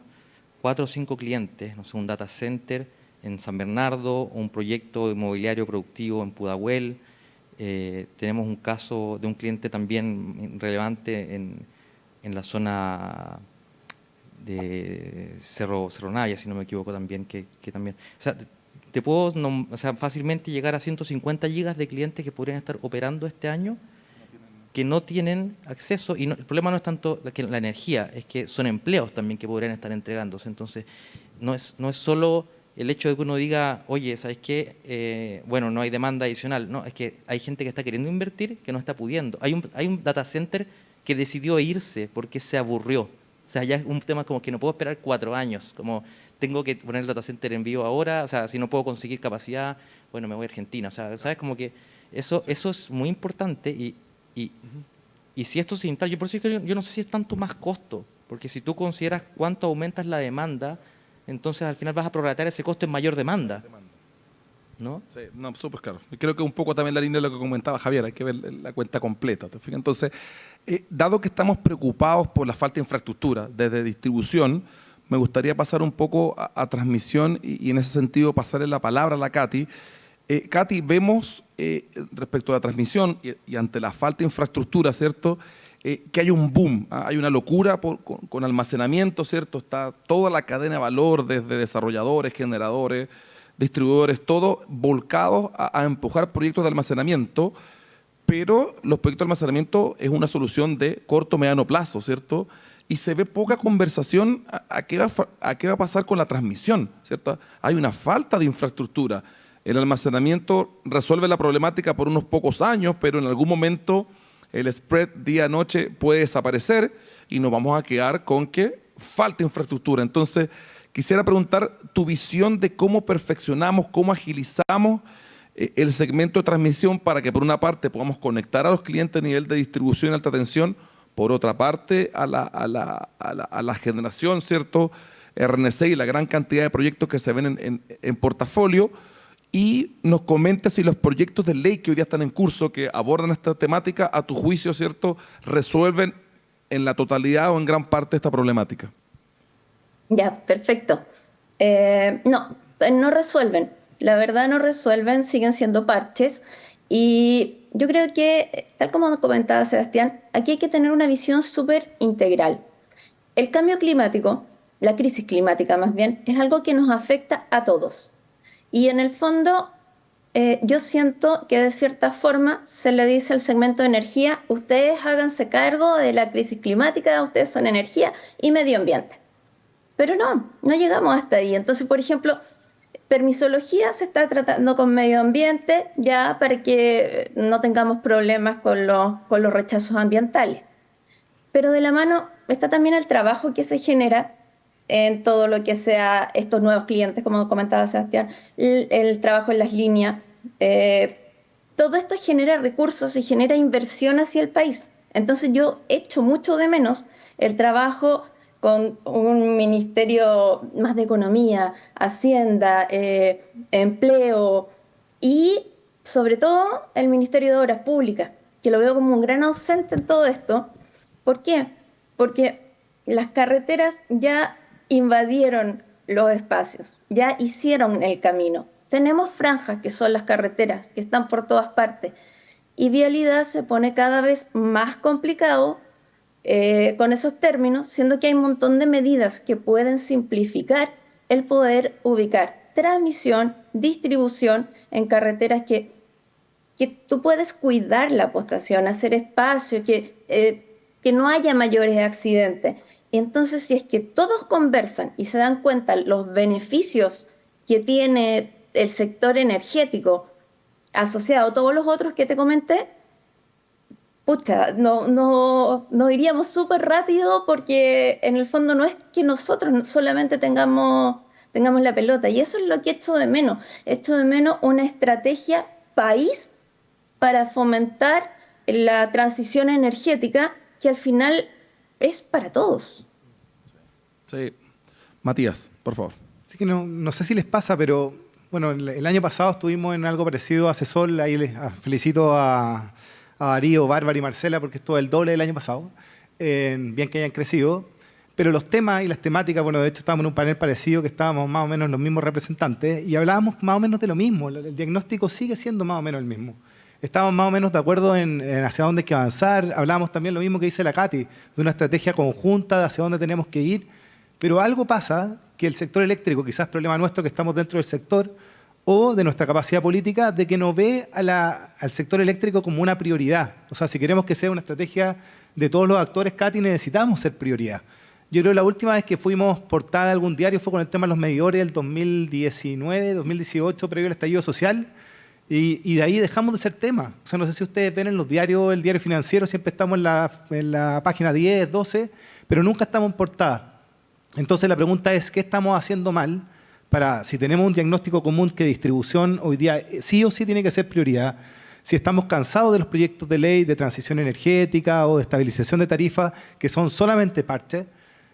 S9: 4 o 5 clientes, no sé, un data center en San Bernardo, un proyecto inmobiliario productivo en Pudahuel. Tenemos un caso de un cliente también relevante en la zona de Cerro Naya, si no me equivoco también, que también... O sea, te puedo fácilmente llegar a 150 gigas de clientes que podrían estar operando este año que no tienen acceso, y el problema no es tanto la energía, es que son empleos también que podrían estar entregándose. Entonces, no es solo el hecho de que uno diga, oye, ¿sabes qué? Bueno, no hay demanda adicional. No, es que hay gente que está queriendo invertir que no está pudiendo. Hay un data center que decidió irse porque se aburrió. O sea, ya es un tema como que no puedo esperar 4 años, como tengo que poner el data center en vivo ahora, o sea, si no puedo conseguir capacidad, bueno, me voy a Argentina. O sea, ¿sabes? Como que eso es muy importante y si esto se instala, yo por eso yo no sé si es tanto más costo, porque si tú consideras cuánto aumentas la demanda, entonces al final vas a prorratear ese costo en mayor demanda, ¿no?
S3: Sí, no, súper claro. Y creo que un poco también la línea de lo que comentaba Javier, hay que ver la cuenta completa, ¿te fijas? Entonces, dado que estamos preocupados por la falta de infraestructura desde distribución, me gustaría pasar un poco a transmisión y en ese sentido pasarle la palabra a la Katy. Katy, vemos respecto a la transmisión y ante la falta de infraestructura, ¿cierto?, que hay un boom, hay una locura con almacenamiento, ¿cierto? Está toda la cadena de valor, desde desarrolladores, generadores, distribuidores, todo volcados a empujar proyectos de almacenamiento, pero los proyectos de almacenamiento es una solución de corto, mediano plazo, ¿cierto? Y se ve poca conversación a qué va a pasar con la transmisión, ¿cierto? Hay una falta de infraestructura. El almacenamiento resuelve la problemática por unos pocos años, pero en algún momento el spread día-noche puede desaparecer y nos vamos a quedar con que falta infraestructura. Entonces, quisiera preguntar tu visión de cómo perfeccionamos, cómo agilizamos el segmento de transmisión para que por una parte podamos conectar a los clientes a nivel de distribución y alta tensión, por otra parte a la generación, ¿cierto? RNC y la gran cantidad de proyectos que se ven en portafolio, y nos comente si los proyectos de ley que hoy día están en curso que abordan esta temática, a tu juicio, ¿cierto?, resuelven en la totalidad o en gran parte esta problemática.
S2: Ya, perfecto. No resuelven. La verdad no resuelven, siguen siendo parches. Y yo creo que, tal como comentaba Sebastián, aquí hay que tener una visión súper integral. El cambio climático, la crisis climática más bien, es algo que nos afecta a todos. Y en el fondo, yo siento que de cierta forma se le dice al segmento de energía: ustedes háganse cargo de la crisis climática, ustedes son energía y medio ambiente. Pero no llegamos hasta ahí. Entonces, por ejemplo, permisología se está tratando con medio ambiente ya para que no tengamos problemas con los rechazos ambientales. Pero de la mano está también el trabajo que se genera en todo lo que sea estos nuevos clientes, como comentaba Sebastián, el trabajo en las líneas. Todo esto genera recursos y genera inversión hacia el país. Entonces yo echo mucho de menos el trabajo con un ministerio más de economía, hacienda, empleo y sobre todo el Ministerio de Obras Públicas, que lo veo como un gran ausente en todo esto. ¿Por qué? Porque las carreteras ya invadieron los espacios, ya hicieron el camino. Tenemos franjas que son las carreteras, que están por todas partes, y vialidad se pone cada vez más complicado con esos términos, siendo que hay un montón de medidas que pueden simplificar el poder ubicar transmisión, distribución en carreteras que tú puedes cuidar la postación, hacer espacio, que no haya mayores accidentes. Entonces, si es que todos conversan y se dan cuenta los beneficios que tiene el sector energético asociado a todos los otros que te comenté, pucha, no iríamos súper rápido, porque en el fondo no es que nosotros solamente tengamos la pelota. Y eso es lo que echo de menos. Echo de menos una estrategia país para fomentar la transición energética, que al final es para todos.
S3: Sí. Matías, por favor.
S6: Así que no sé si les pasa, pero bueno, el año pasado estuvimos en algo parecido a CESOL. Ahí les felicito a Darío, Bárbara y Marcela, porque esto es el doble del año pasado. Bien que hayan crecido. Pero los temas y las temáticas, bueno, de hecho estábamos en un panel parecido, que estábamos más o menos los mismos representantes y hablábamos más o menos de lo mismo. El diagnóstico sigue siendo más o menos el mismo. Estamos más o menos de acuerdo en hacia dónde hay que avanzar. Hablábamos también lo mismo que dice la Katy, de una estrategia conjunta de hacia dónde tenemos que ir. Pero algo pasa, que el sector eléctrico, quizás problema nuestro que estamos dentro del sector, o de nuestra capacidad política, de que no ve al sector eléctrico como una prioridad. O sea, si queremos que sea una estrategia de todos los actores, Katy, necesitamos ser prioridad. Yo creo que la última vez que fuimos portada de algún diario fue con el tema de los medidores del 2019, 2018, previo al estallido social. Y de ahí dejamos de ser tema. O sea, no sé si ustedes ven en los diarios, el diario financiero, siempre estamos en la página 10, 12, pero nunca estamos en portada. Entonces la pregunta es, ¿qué estamos haciendo mal para, si tenemos un diagnóstico común que distribución hoy día sí o sí tiene que ser prioridad? Si estamos cansados de los proyectos de ley de transición energética o de estabilización de tarifas, que son solamente parches,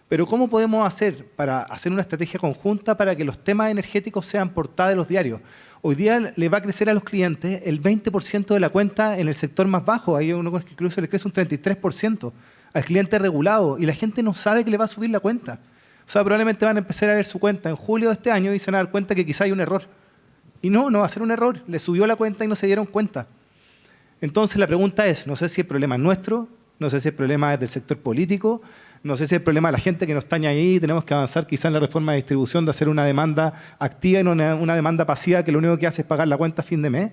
S6: pero ¿cómo podemos hacer para hacer una estrategia conjunta para que los temas energéticos sean portada de los diarios? Hoy día le va a crecer a los clientes el 20% de la cuenta en el sector más bajo. Hay uno que incluso le crece un 33% al cliente regulado, y la gente no sabe que le va a subir la cuenta. O sea, probablemente van a empezar a ver su cuenta en julio de este año y se van a dar cuenta que quizá hay un error. Y no va a ser un error. Le subió la cuenta y no se dieron cuenta. Entonces la pregunta es, no sé si el problema es nuestro, no sé si el problema es del sector político, no sé si el problema es la gente que no está ahí. Tenemos que avanzar quizá en la reforma de distribución, de hacer una demanda activa y no una demanda pasiva que lo único que hace es pagar la cuenta a fin de mes.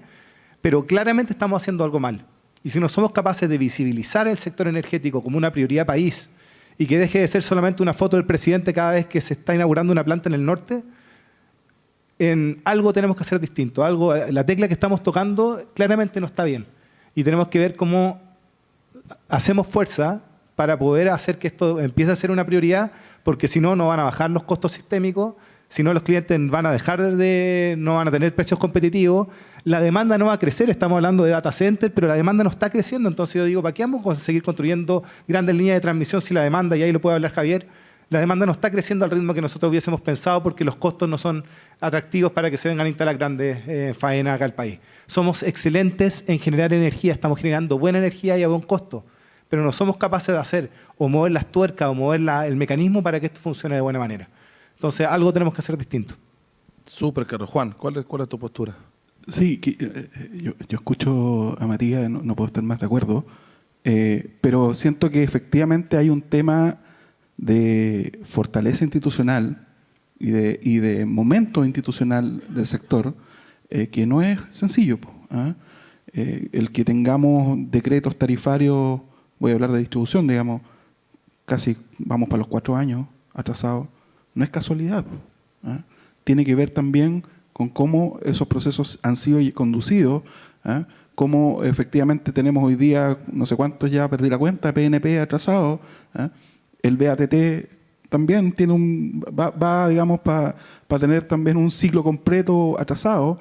S6: Pero claramente estamos haciendo algo mal. Y si no somos capaces de visibilizar el sector energético como una prioridad país y que deje de ser solamente una foto del presidente cada vez que se está inaugurando una planta en el norte, en algo tenemos que hacer distinto. La tecla que estamos tocando claramente no está bien. Y tenemos que ver cómo hacemos fuerza para poder hacer que esto empiece a ser una prioridad, porque si no, no van a bajar los costos sistémicos, Si no, los clientes no van a tener precios competitivos, la demanda no va a crecer. Estamos hablando de data center, pero la demanda no está creciendo. Entonces yo digo, ¿para qué vamos a seguir construyendo grandes líneas de transmisión si la demanda, y ahí lo puede hablar Javier, la demanda no está creciendo al ritmo que nosotros hubiésemos pensado porque los costos no son atractivos para que se vengan a instalar grandes faenas acá al país? Somos excelentes en generar energía, estamos generando buena energía y a buen costo, pero no somos capaces de hacer o mover las tuercas o mover el mecanismo para que esto funcione de buena manera. Entonces, algo tenemos que hacer distinto.
S3: Súper, Carlos. Juan, ¿cuál es tu postura?
S8: Sí, yo escucho a Matías, no puedo estar más de acuerdo, pero siento que efectivamente hay un tema de fortaleza institucional y de momento institucional del sector que no es sencillo. El que tengamos decretos tarifarios, voy a hablar de distribución, digamos, casi vamos para los 4 años atrasados, no es casualidad. Tiene que ver también con cómo esos procesos han sido conducidos, cómo efectivamente tenemos hoy día, no sé cuántos ya, perdí la cuenta, PNP atrasados. El BATT también tiene va digamos, para tener también un ciclo completo atrasado.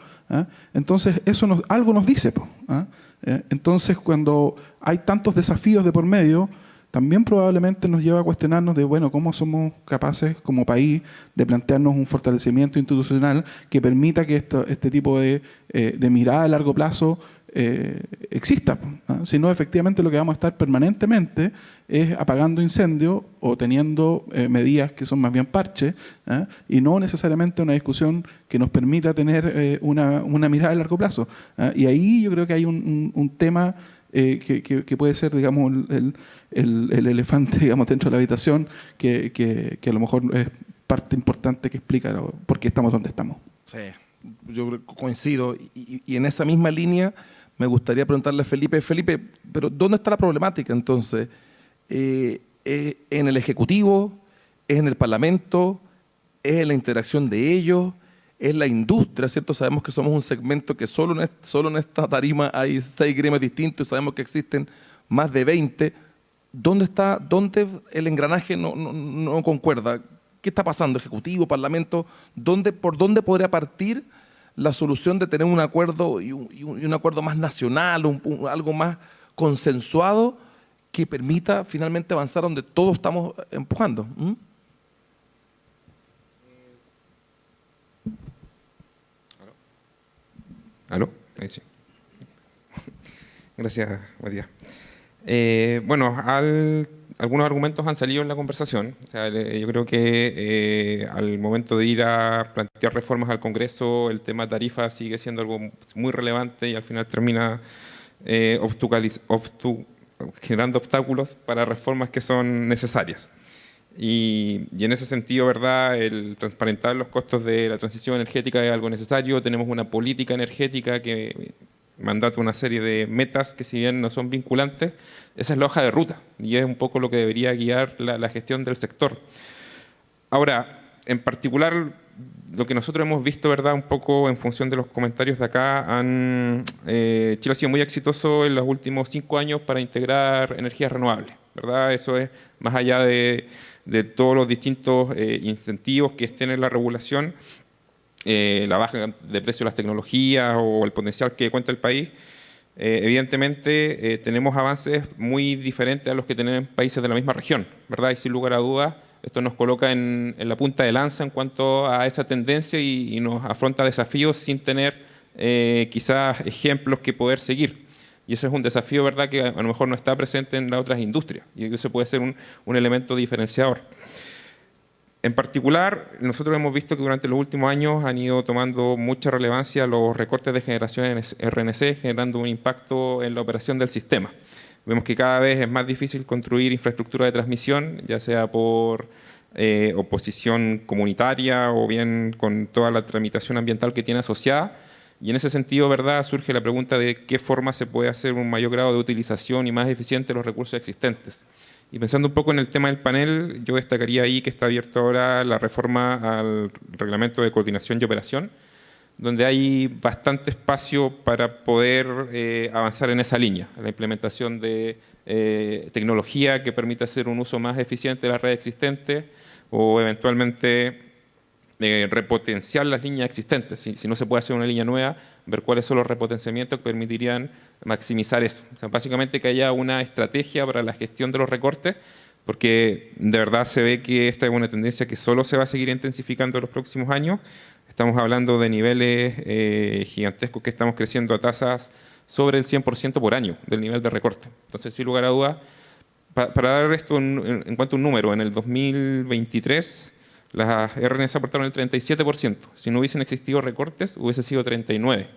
S8: Entonces, eso algo nos dice. Entonces, cuando hay tantos desafíos de por medio, también probablemente nos lleva a cuestionarnos de, bueno, cómo somos capaces como país de plantearnos un fortalecimiento institucional que permita que este tipo de mirada a largo plazo exista. Si no, efectivamente lo que vamos a estar permanentemente es apagando incendios o teniendo medidas que son más bien parches, y no necesariamente una discusión que nos permita tener una mirada a largo plazo. Y ahí yo creo que hay un tema que puede ser, digamos, el elefante, digamos, dentro de la habitación, que a lo mejor es parte importante que explica por qué estamos donde estamos.
S3: Sí, yo coincido. Y en esa misma línea me gustaría preguntarle a Felipe, pero ¿dónde está la problemática entonces? ¿En el Ejecutivo? ¿Es en el Parlamento? ¿Es en la interacción de ellos? ¿Es la industria? ¿Cierto? Sabemos que somos un segmento que solo en esta tarima hay 6 gremios distintos y sabemos que existen más de 20. ¿Dónde el engranaje no concuerda? ¿Qué está pasando? ¿Ejecutivo, Parlamento? ¿Por dónde podría partir la solución de tener un acuerdo y un acuerdo más nacional, algo más consensuado que permita finalmente avanzar donde todos estamos empujando?
S5: ¿Aló? Ahí sí. Gracias, Matías. Bueno, algunos argumentos han salido en la conversación. O sea, yo creo que al momento de ir a plantear reformas al Congreso, el tema tarifa sigue siendo algo muy relevante y al final termina generando obstáculos para reformas que son necesarias. Y en ese sentido, ¿verdad?, el transparentar los costos de la transición energética es algo necesario. Tenemos una política energética que mandata una serie de metas que, si bien no son vinculantes, esa es la hoja de ruta y es un poco lo que debería guiar la gestión del sector. Ahora, en particular, lo que nosotros hemos visto, ¿verdad?, un poco en función de los comentarios de acá, Chile ha sido muy exitoso en los últimos 5 años para integrar energías renovables, ¿verdad? Eso es más allá de todos los distintos incentivos que estén en la regulación, la baja de precio de las tecnologías o el potencial que cuenta el país. Evidentemente tenemos avances muy diferentes a los que tienen países de la misma región, ¿verdad? Y sin lugar a dudas, esto nos coloca en la punta de lanza en cuanto a esa tendencia y nos afronta desafíos sin tener quizás ejemplos que poder seguir. Y ese es un desafío, ¿verdad?, que a lo mejor no está presente en las otras industrias. Y eso puede ser un elemento diferenciador. En particular, nosotros hemos visto que durante los últimos años han ido tomando mucha relevancia los recortes de generación en RNC, generando un impacto en la operación del sistema. Vemos que cada vez es más difícil construir infraestructura de transmisión, ya sea por oposición comunitaria o bien con toda la tramitación ambiental que tiene asociada. Y en ese sentido, ¿verdad?, surge la pregunta de qué forma se puede hacer un mayor grado de utilización y más eficiente de los recursos existentes. Y pensando un poco en el tema del panel, yo destacaría ahí que está abierto ahora la reforma al Reglamento de Coordinación y Operación, donde hay bastante espacio para poder avanzar en esa línea, la implementación de tecnología que permita hacer un uso más eficiente de la red existente o eventualmente repotenciar las líneas existentes. Si no se puede hacer una línea nueva, ver cuáles son los repotenciamientos que permitirían maximizar eso. O sea, básicamente que haya una estrategia para la gestión de los recortes, porque de verdad se ve que esta es una tendencia que solo se va a seguir intensificando en los próximos años. Estamos hablando de niveles gigantescos que estamos creciendo a tasas sobre el 100% por año del nivel de recorte. Entonces, sin lugar a dudas, para dar esto en cuanto a un número, en el 2023 las RNs aportaron el 37%. Si no hubiesen existido recortes, hubiese sido 39%.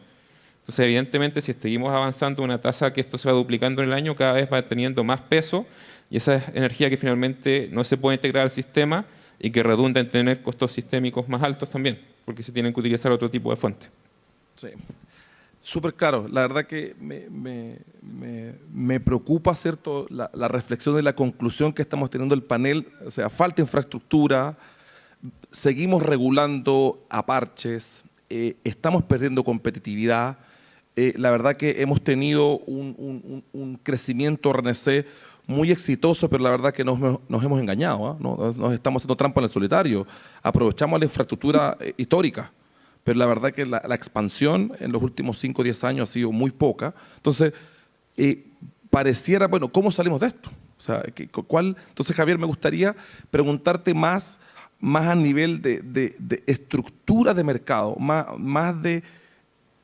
S5: Entonces, evidentemente, si seguimos avanzando una tasa que esto se va duplicando en el año, cada vez va teniendo más peso, y esa es energía que finalmente no se puede integrar al sistema y que redunda en tener costos sistémicos más altos también, porque se tienen que utilizar otro tipo de fuentes.
S3: Sí, súper claro. La verdad que me preocupa, ¿cierto?, la reflexión y la conclusión que estamos teniendo el panel. O sea, falta infraestructura, seguimos regulando a parches, estamos perdiendo competitividad. La verdad que hemos tenido un crecimiento RNC muy exitoso, pero la verdad que nos hemos engañado, ¿eh? Nos estamos haciendo trampa en el solitario. Aprovechamos la infraestructura histórica, pero la verdad que la expansión en los últimos 5 o 10 años ha sido muy poca. Entonces, pareciera, bueno, ¿cómo salimos de esto? O sea, entonces, Javier, me gustaría preguntarte más a nivel de estructura de mercado, más de,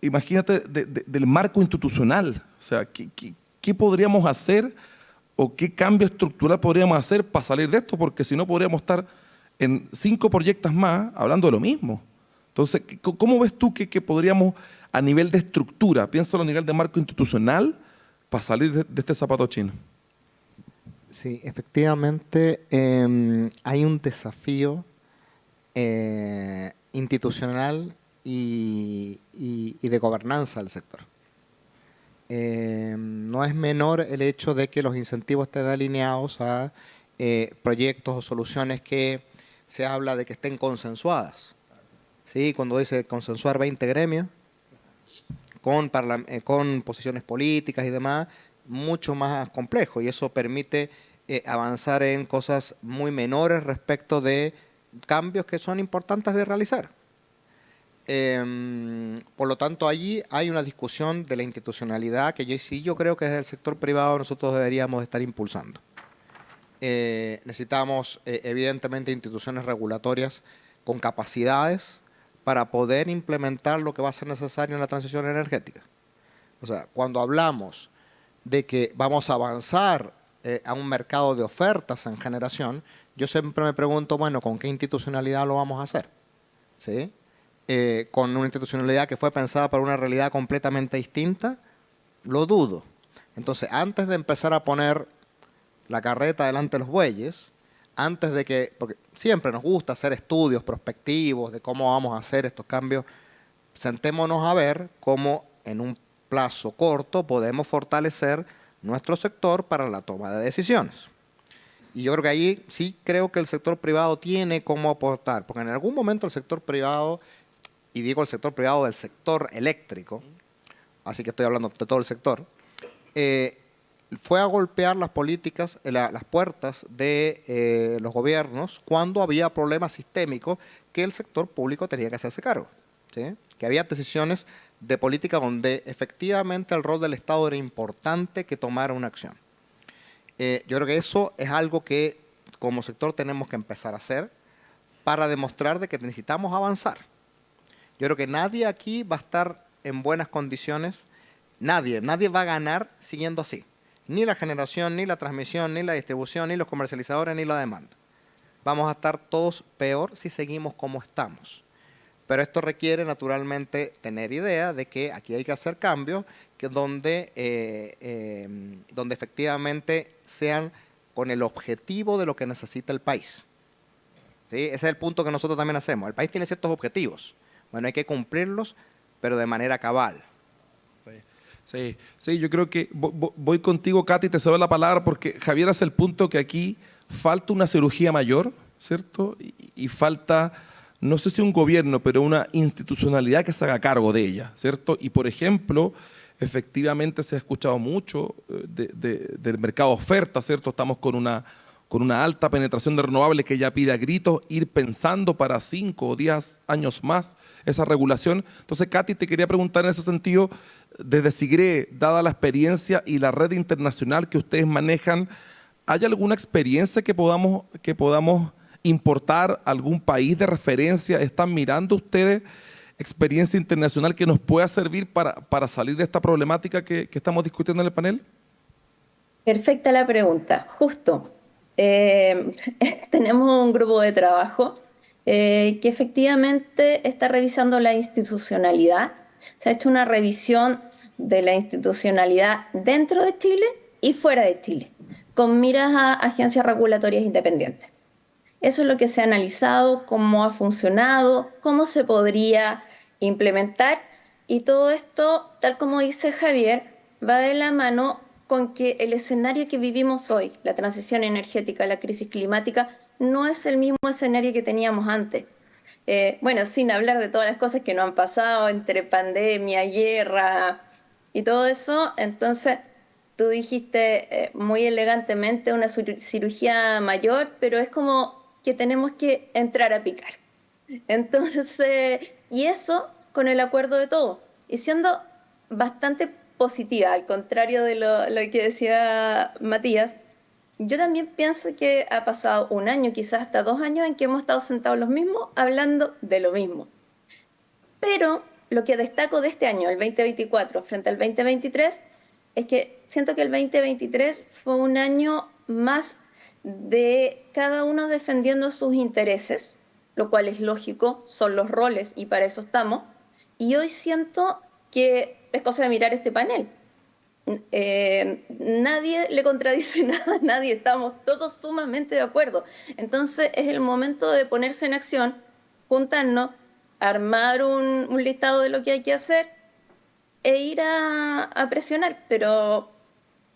S3: imagínate, del marco institucional. O sea, ¿qué podríamos hacer o qué cambio estructural podríamos hacer para salir de esto? Porque si no, podríamos estar en 5 proyectos más hablando de lo mismo. Entonces, ¿cómo ves tú que podríamos, a nivel de estructura, piénsalo a nivel de marco institucional, para salir de este zapato chino?
S4: Sí, efectivamente hay un desafío institucional y de gobernanza del sector. No es menor el hecho de que los incentivos estén alineados a proyectos o soluciones que se habla de que estén consensuadas. ¿Sí? Cuando dice consensuar 20 gremios, con posiciones políticas y demás, mucho más complejo, y eso permite avanzar en cosas muy menores respecto de cambios que son importantes de realizar. Por lo tanto, allí hay una discusión de la institucionalidad que yo creo que desde el sector privado nosotros deberíamos estar impulsando. Necesitamos evidentemente instituciones regulatorias con capacidades para poder implementar lo que va a ser necesario en la transición energética. O sea, cuando hablamos de que vamos a avanzar a un mercado de ofertas en generación, yo siempre me pregunto, bueno, ¿con qué institucionalidad lo vamos a hacer? ¿Sí? Con una institucionalidad que fue pensada para una realidad completamente distinta, lo dudo. Entonces, antes de empezar a poner la carreta delante de los bueyes, antes de que, porque siempre nos gusta hacer estudios prospectivos de cómo vamos a hacer estos cambios, sentémonos a ver cómo en un plazo corto podemos fortalecer nuestro sector para la toma de decisiones. Y yo creo que ahí sí creo que el sector privado tiene cómo aportar, porque en algún momento el sector privado, y digo el sector privado del sector eléctrico, así que estoy hablando de todo el sector, fue a golpear las políticas, las puertas de los gobiernos cuando había problemas sistémicos que el sector público tenía que hacerse cargo, ¿sí? Que había decisiones de política donde efectivamente el rol del Estado era importante que tomara una acción. Yo creo que eso es algo que como sector tenemos que empezar a hacer para demostrar de que necesitamos avanzar. Yo creo que nadie aquí va a estar en buenas condiciones, nadie va a ganar siguiendo así. Ni la generación, ni la transmisión, ni la distribución, ni los comercializadores, ni la demanda. Vamos a estar todos peor si seguimos como estamos. Pero esto requiere naturalmente tener idea de que aquí hay que hacer cambios donde efectivamente sean con el objetivo de lo que necesita el país. ¿Sí? Ese es el punto que nosotros también hacemos. El país tiene ciertos objetivos. Bueno, hay que cumplirlos, pero de manera cabal.
S3: Sí, yo creo que voy contigo, Katy, te cedo la palabra porque Javier hace el punto que aquí falta una cirugía mayor, ¿cierto? Y falta, no sé si un gobierno, pero una institucionalidad que se haga cargo de ella, ¿cierto? Y, por ejemplo, efectivamente se ha escuchado mucho del mercado de oferta, ¿cierto? Estamos con una con una alta penetración de renovables que ya pide a gritos ir pensando para 5 o 10 años más esa regulación. Entonces, Katy, te quería preguntar en ese sentido, desde SIGRE, dada la experiencia y la red internacional que ustedes manejan, ¿hay alguna experiencia que podamos importar a algún país de referencia? ¿Están mirando ustedes experiencia internacional que nos pueda servir para salir de esta problemática que estamos discutiendo en el panel?
S2: Perfecta la pregunta. Justo, tenemos un grupo de trabajo que efectivamente está revisando la institucionalidad. Se ha hecho una revisión de la institucionalidad dentro de Chile y fuera de Chile, con miras a agencias regulatorias independientes. Eso es lo que se ha analizado, cómo ha funcionado, cómo se podría implementar, y todo esto, tal como dice Javier, va de la mano con que el escenario que vivimos hoy, la transición energética, la crisis climática, no es el mismo escenario que teníamos antes. Bueno, sin hablar de todas las cosas que nos han pasado entre pandemia, guerra y todo eso. Entonces, tú dijiste muy elegantemente una cirugía mayor, pero es como que tenemos que entrar a picar. Entonces, y eso con el acuerdo de todos, y siendo bastante positiva, al contrario de lo que decía Matías. Yo también pienso que ha pasado un año, quizás hasta 2 años, en que hemos estado sentados los mismos, hablando de lo mismo. Pero lo que destaco de este año, el 2024, frente al 2023, es que siento que el 2023 fue un año más de cada uno defendiendo sus intereses, lo cual es lógico, son los roles y para eso estamos. Y hoy siento que es cosa de mirar este panel. Nadie le contradice nada, nadie, estamos todos sumamente de acuerdo. Entonces es el momento de ponerse en acción, juntarnos, armar un listado de lo que hay que hacer e ir a presionar, pero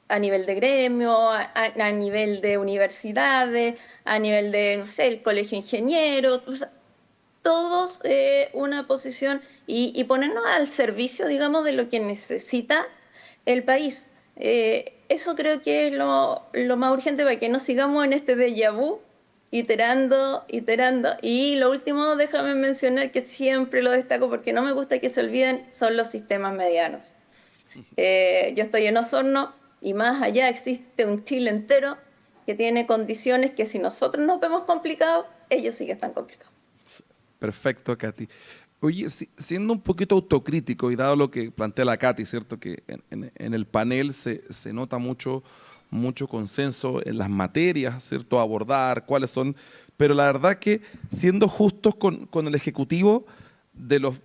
S2: a nivel de gremio, a nivel de universidades, a nivel de, no sé, el colegio de ingenieros, o sea, todos una posición y ponernos al servicio, digamos, de lo que necesita el país. Eso creo que es lo más urgente para que no sigamos en este déjà vu, iterando. Y lo último, déjame mencionar que siempre lo destaco porque no me gusta que se olviden, son los sistemas medianos. Yo estoy en Osorno y más allá existe un Chile entero que tiene condiciones que si nosotros nos vemos complicados, ellos sí que están complicados.
S3: Perfecto, Katy. Oye, siendo un poquito autocrítico y dado lo que plantea la Katy, ¿cierto? Que en el panel se nota mucho consenso en las materias, ¿cierto? A abordar, cuáles son. Pero la verdad que siendo justos con el Ejecutivo, de los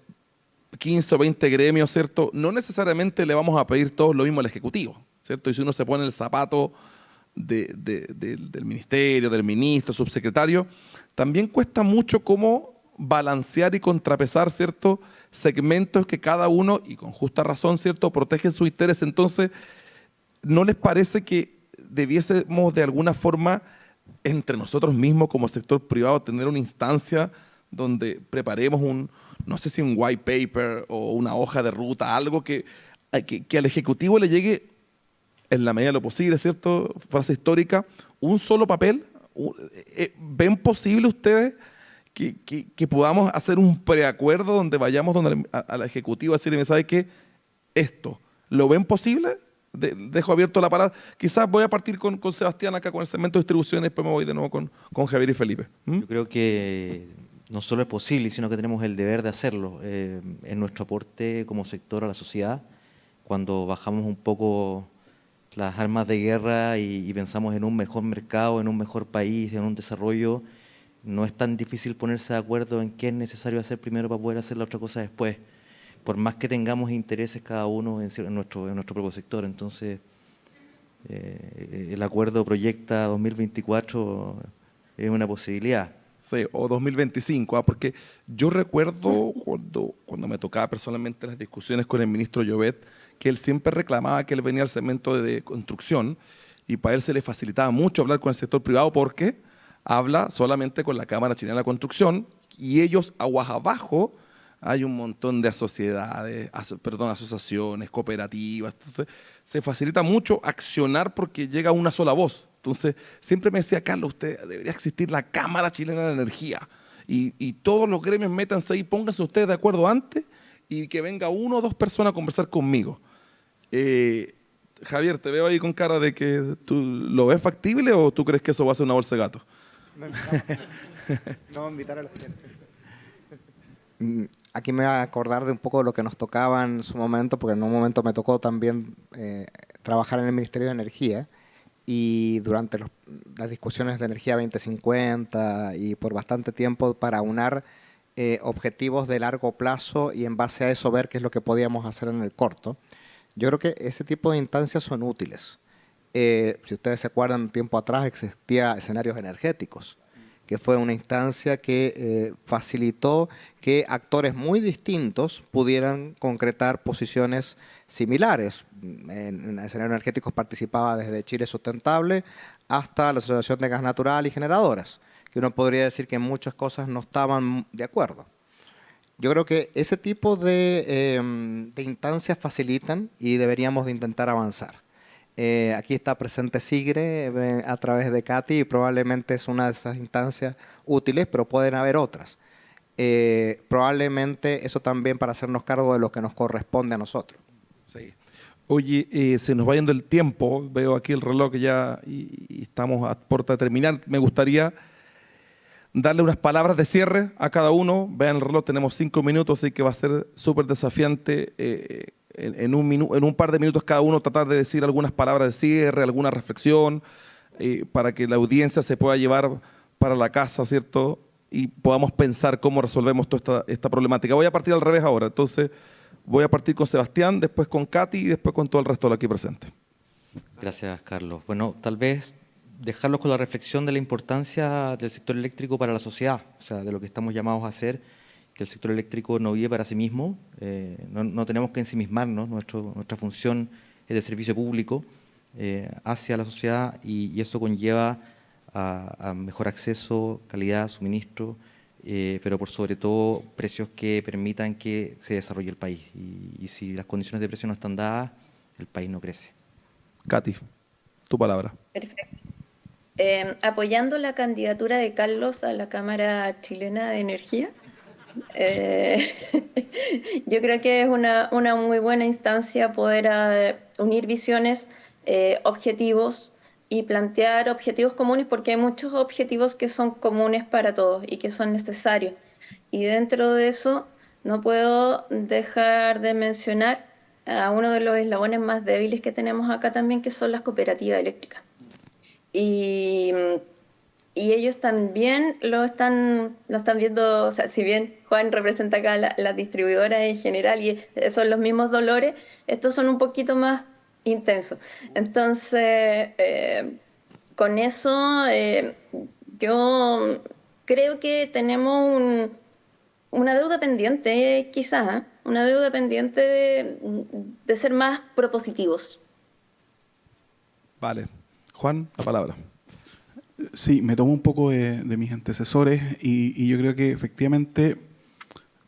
S3: 15 o 20 gremios, ¿cierto? No necesariamente le vamos a pedir todos lo mismo al Ejecutivo, ¿cierto? Y si uno se pone el zapato del ministerio, del ministro, subsecretario, también cuesta mucho cómo balancear y contrapesar ciertos segmentos que cada uno, y con justa razón, ¿cierto?, protegen su interés. Entonces, ¿no les parece que debiésemos de alguna forma, entre nosotros mismos como sector privado, tener una instancia donde preparemos no sé si un white paper o una hoja de ruta, algo que al Ejecutivo le llegue en la medida de lo posible, ¿cierto?, frase histórica, un solo papel? ¿Ven posible ustedes que podamos hacer un preacuerdo donde vayamos al Ejecutivo a decirle, ¿sabe qué? Esto, ¿lo ven posible? Dejo abierto la palabra. Quizás voy a partir con Sebastián acá con el segmento de distribución y después me voy de nuevo con Javier y Felipe.
S9: Yo creo que no solo es posible, sino que tenemos el deber de hacerlo. En nuestro aporte como sector a la sociedad, cuando bajamos un poco las armas de guerra y pensamos en un mejor mercado, en un mejor país, en un desarrollo, no es tan difícil ponerse de acuerdo en qué es necesario hacer primero para poder hacer la otra cosa después, por más que tengamos intereses cada uno en nuestro propio sector. Entonces, el acuerdo proyecta 2024 es una posibilidad.
S3: Sí, o 2025, porque yo recuerdo cuando me tocaba personalmente las discusiones con el ministro Llobet, que él siempre reclamaba que él venía al segmento de construcción y para él se le facilitaba mucho hablar con el sector privado porque habla solamente con la Cámara Chilena de la Construcción y ellos aguas abajo hay un montón de asociaciones, cooperativas. Entonces se facilita mucho accionar porque llega una sola voz. Entonces, siempre me decía, Carlos, usted debería existir la Cámara Chilena de Energía. Y todos los gremios métanse ahí, pónganse ustedes de acuerdo antes y que venga 1 o 2 personas a conversar conmigo. Javier, te veo ahí con cara de que tú lo ves factible o tú crees que eso va a ser una bolsa de gato.
S6: No, invitar a la gente.
S4: Aquí me voy a acordar de un poco de lo que nos tocaba en su momento, porque en un momento me tocó también trabajar en el Ministerio de Energía y durante las discusiones de Energía 2050 y por bastante tiempo para aunar objetivos de largo plazo y en base a eso ver qué es lo que podíamos hacer en el corto. Yo creo que ese tipo de instancias son útiles. Si ustedes se acuerdan, un tiempo atrás existía escenarios energéticos, que fue una instancia que facilitó que actores muy distintos pudieran concretar posiciones similares. En escenarios energéticos participaba desde Chile Sustentable hasta la Asociación de Gas Natural y Generadoras, que uno podría decir que en muchas cosas no estaban de acuerdo. Yo creo que ese tipo de instancias facilitan y deberíamos de intentar avanzar. Aquí está presente Sigre a través de Katy y probablemente es una de esas instancias útiles, pero pueden haber otras. Probablemente eso también para hacernos cargo de lo que nos corresponde a nosotros.
S3: Sí. Oye, se nos va yendo el tiempo, veo aquí el reloj ya y estamos a puerta de terminar. Me gustaría darle unas palabras de cierre a cada uno. Vean el reloj, tenemos 5 minutos, así que va a ser súper desafiante en un par de minutos cada uno tratar de decir algunas palabras de cierre, alguna reflexión, para que la audiencia se pueda llevar para la casa, ¿cierto? Y podamos pensar cómo resolvemos toda esta problemática. Voy a partir al revés ahora, entonces voy a partir con Sebastián, después con Katy y después con todo el resto de aquí presente.
S9: Gracias, Carlos. Bueno, tal vez dejarlos con la reflexión de la importancia del sector eléctrico para la sociedad, o sea, de lo que estamos llamados a hacer, que el sector eléctrico no vive para sí mismo, no tenemos que ensimismarnos, nuestra función es de servicio público hacia la sociedad y eso conlleva a mejor acceso, calidad, suministro, pero por sobre todo precios que permitan que se desarrolle el país. Y si las condiciones de precio no están dadas, el país no crece.
S3: Katy, tu palabra.
S2: Perfecto. Apoyando la candidatura de Carlos a la Cámara Chilena de Energía, yo creo que es una muy buena instancia poder unir visiones, objetivos y plantear objetivos comunes, porque hay muchos objetivos que son comunes para todos y que son necesarios. Y dentro de eso no puedo dejar de mencionar a uno de los eslabones más débiles que tenemos acá también, que son las cooperativas eléctricas. Y ellos también lo están viendo, o sea, si bien Juan representa acá las distribuidoras en general y son los mismos dolores, estos son un poquito más intensos. Entonces, con eso, yo creo que tenemos una deuda pendiente, quizás, una deuda pendiente de ser más propositivos.
S3: Vale. Juan, la palabra.
S8: Sí, me tomo un poco de mis antecesores y yo creo que efectivamente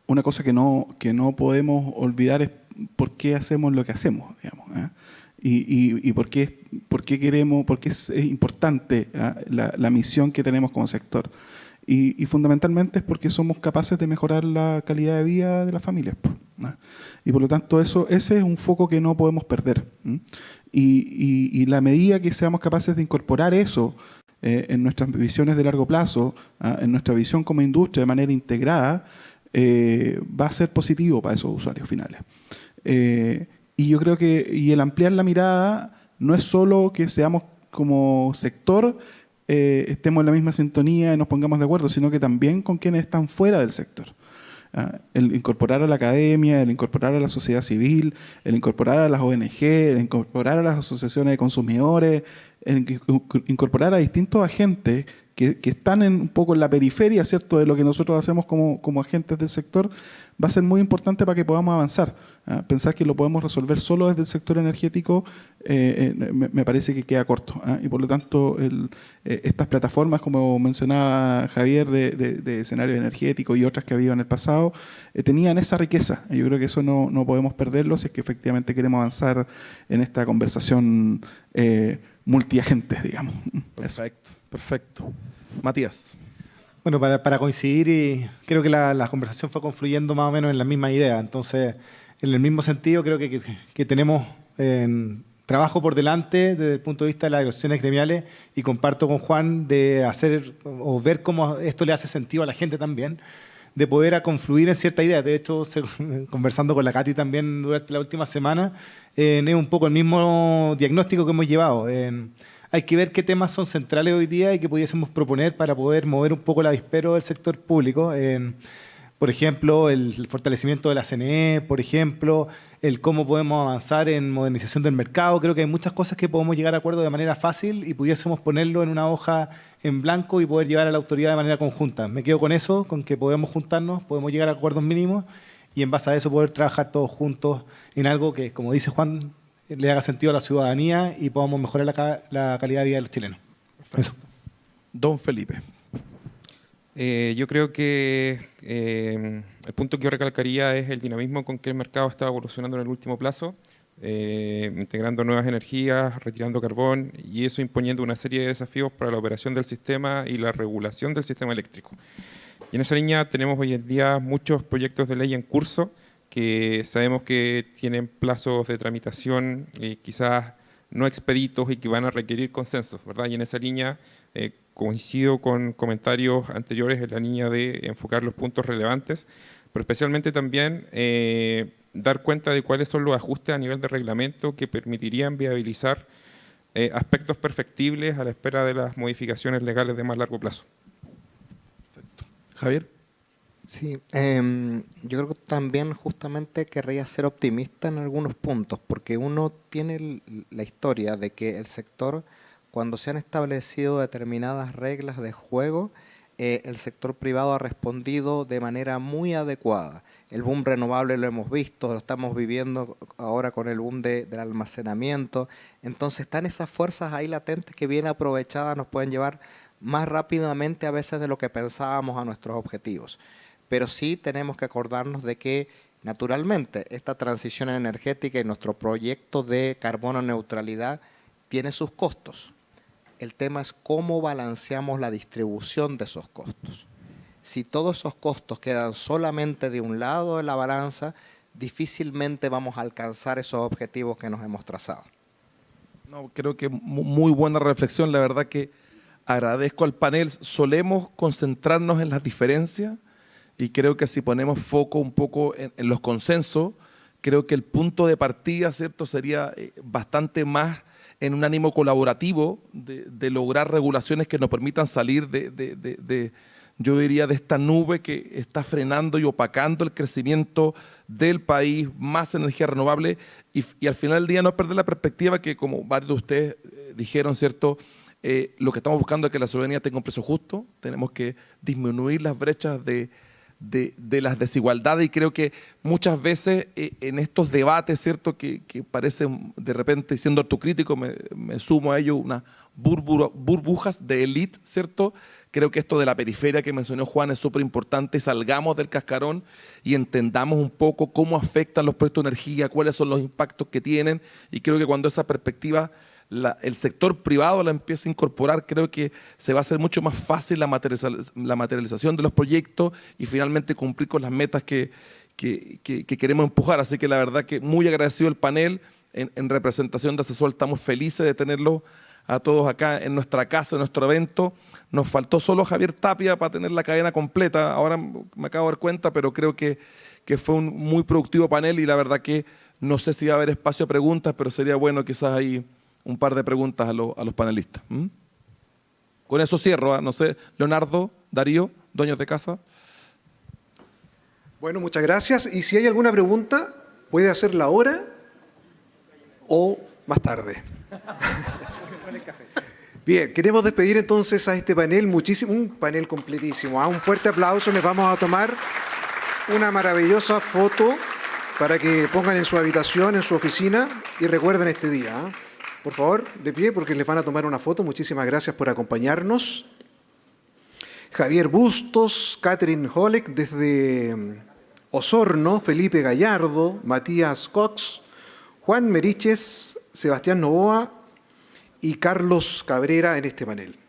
S8: una cosa que no podemos olvidar es por qué hacemos lo que hacemos, digamos, ¿eh? Y por qué queremos, por qué es importante la misión que tenemos como sector. Y fundamentalmente es porque somos capaces de mejorar la calidad de vida de las familias, ¿no? Y por lo tanto ese es un foco que no podemos perder. Y la medida que seamos capaces de incorporar eso en nuestras visiones de largo plazo, en nuestra visión como industria de manera integrada, va a ser positivo para esos usuarios finales. Y yo creo que el ampliar la mirada no es solo que seamos como sector, estemos en la misma sintonía y nos pongamos de acuerdo, sino que también con quienes están fuera del sector. El incorporar a la academia, el incorporar a la sociedad civil, el incorporar a las ONG, el incorporar a las asociaciones de consumidores, el incorporar a distintos agentes que están un poco en la periferia, ¿cierto?, de lo que nosotros hacemos como agentes del sector, va a ser muy importante para que podamos avanzar. Pensar que lo podemos resolver solo desde el sector energético me parece que queda corto. Y por lo tanto, estas plataformas, como mencionaba Javier, de escenarios energéticos y otras que había en el pasado, tenían esa riqueza. Yo creo que eso no podemos perderlo si es que efectivamente queremos avanzar en esta conversación multiagentes, digamos. Eso.
S3: Perfecto, perfecto. Matías.
S6: Bueno, para coincidir, y creo que la conversación fue confluyendo más o menos en la misma idea. Entonces, en el mismo sentido, creo que tenemos trabajo por delante desde el punto de vista de las asociaciones gremiales, y comparto con Juan de hacer o ver cómo esto le hace sentido a la gente también, de poder confluir en cierta idea. De hecho, conversando con la Katy también durante la última semana, es un poco el mismo diagnóstico que hemos llevado. Hay que ver qué temas son centrales hoy día y que pudiésemos proponer para poder mover un poco el avispero del sector público. Por ejemplo, el fortalecimiento de la CNE, por ejemplo, el cómo podemos avanzar en modernización del mercado. Creo que hay muchas cosas que podemos llegar a acuerdo de manera fácil y pudiésemos ponerlo en una hoja en blanco y poder llevar a la autoridad de manera conjunta. Me quedo con eso, con que podemos juntarnos, podemos llegar a acuerdos mínimos y en base a eso poder trabajar todos juntos en algo que, como dice Juan, le haga sentido a la ciudadanía y podamos mejorar la calidad de vida de los chilenos. Eso.
S3: Don Felipe.
S5: Yo creo que el punto que yo recalcaría es el dinamismo con que el mercado está evolucionando en el último plazo, integrando nuevas energías, retirando carbón, y eso imponiendo una serie de desafíos para la operación del sistema y la regulación del sistema eléctrico. Y en esa línea tenemos hoy en día muchos proyectos de ley en curso que sabemos que tienen plazos de tramitación quizás no expeditos y que van a requerir consensos, ¿verdad? Y en esa línea coincido con comentarios anteriores en la línea de enfocar los puntos relevantes, pero especialmente también dar cuenta de cuáles son los ajustes a nivel de reglamento que permitirían viabilizar aspectos perfectibles a la espera de las modificaciones legales de más largo plazo.
S3: Perfecto. Javier.
S4: Sí, yo creo que también justamente querría ser optimista en algunos puntos, porque uno tiene la historia de que el sector, cuando se han establecido determinadas reglas de juego, el sector privado ha respondido de manera muy adecuada. El boom renovable lo hemos visto, lo estamos viviendo ahora con el boom del almacenamiento. Entonces están esas fuerzas ahí latentes que bien aprovechadas nos pueden llevar más rápidamente a veces de lo que pensábamos a nuestros objetivos. Pero sí tenemos que acordarnos de que, naturalmente, esta transición energética y nuestro proyecto de carbono neutralidad tiene sus costos. El tema es cómo balanceamos la distribución de esos costos. Si todos esos costos quedan solamente de un lado de la balanza, difícilmente vamos a alcanzar esos objetivos que nos hemos trazado.
S3: No, creo que muy buena reflexión. La verdad que agradezco al panel. Solemos concentrarnos en las diferencias, y creo que si ponemos foco un poco en los consensos, creo que el punto de partida, ¿cierto?, sería bastante más en un ánimo colaborativo de lograr regulaciones que nos permitan salir yo diría, de esta nube que está frenando y opacando el crecimiento del país, más energía renovable, y al final del día no perder la perspectiva que, como varios de ustedes dijeron, ¿cierto?, lo que estamos buscando es que la ciudadanía tenga un precio justo. Tenemos que disminuir las brechas de las desigualdades, y creo que muchas veces en estos debates, ¿cierto?, que parecen de repente, siendo autocrítico, me sumo a ello, unas burbujas de élite, ¿cierto? Creo que esto de la periferia que mencionó Juan es súper importante. Salgamos del cascarón y entendamos un poco cómo afectan los proyectos de energía, cuáles son los impactos que tienen, y creo que cuando esa perspectiva el sector privado la empieza a incorporar, creo que se va a hacer mucho más fácil la materialización de los proyectos y finalmente cumplir con las metas que queremos empujar. Así que la verdad que muy agradecido el panel. En representación de Asesol estamos felices de tenerlos a todos acá en nuestra casa, en nuestro evento. Nos faltó solo Javier Tapia para tener la cadena completa. Ahora me acabo de dar cuenta, pero creo que fue un muy productivo panel, y la verdad que no sé si va a haber espacio a preguntas, pero sería bueno quizás ahí un par de preguntas a los panelistas. Con eso cierro. No sé, Leonardo, Darío, dueños de casa.
S1: Bueno, muchas gracias. Y si hay alguna pregunta, puede hacerla ahora o más tarde. Bien, queremos despedir entonces a este panel, un panel completísimo. Un fuerte aplauso. Les vamos a tomar una maravillosa foto para que pongan en su habitación, en su oficina, y recuerden este día. Por favor, de pie, porque les van a tomar una foto. Muchísimas gracias por acompañarnos. Javier Bustos, Catherine Holek desde Osorno, Felipe Gallardo, Matías Cox, Juan Meriches, Sebastián Novoa y Carlos Cabrera en este panel.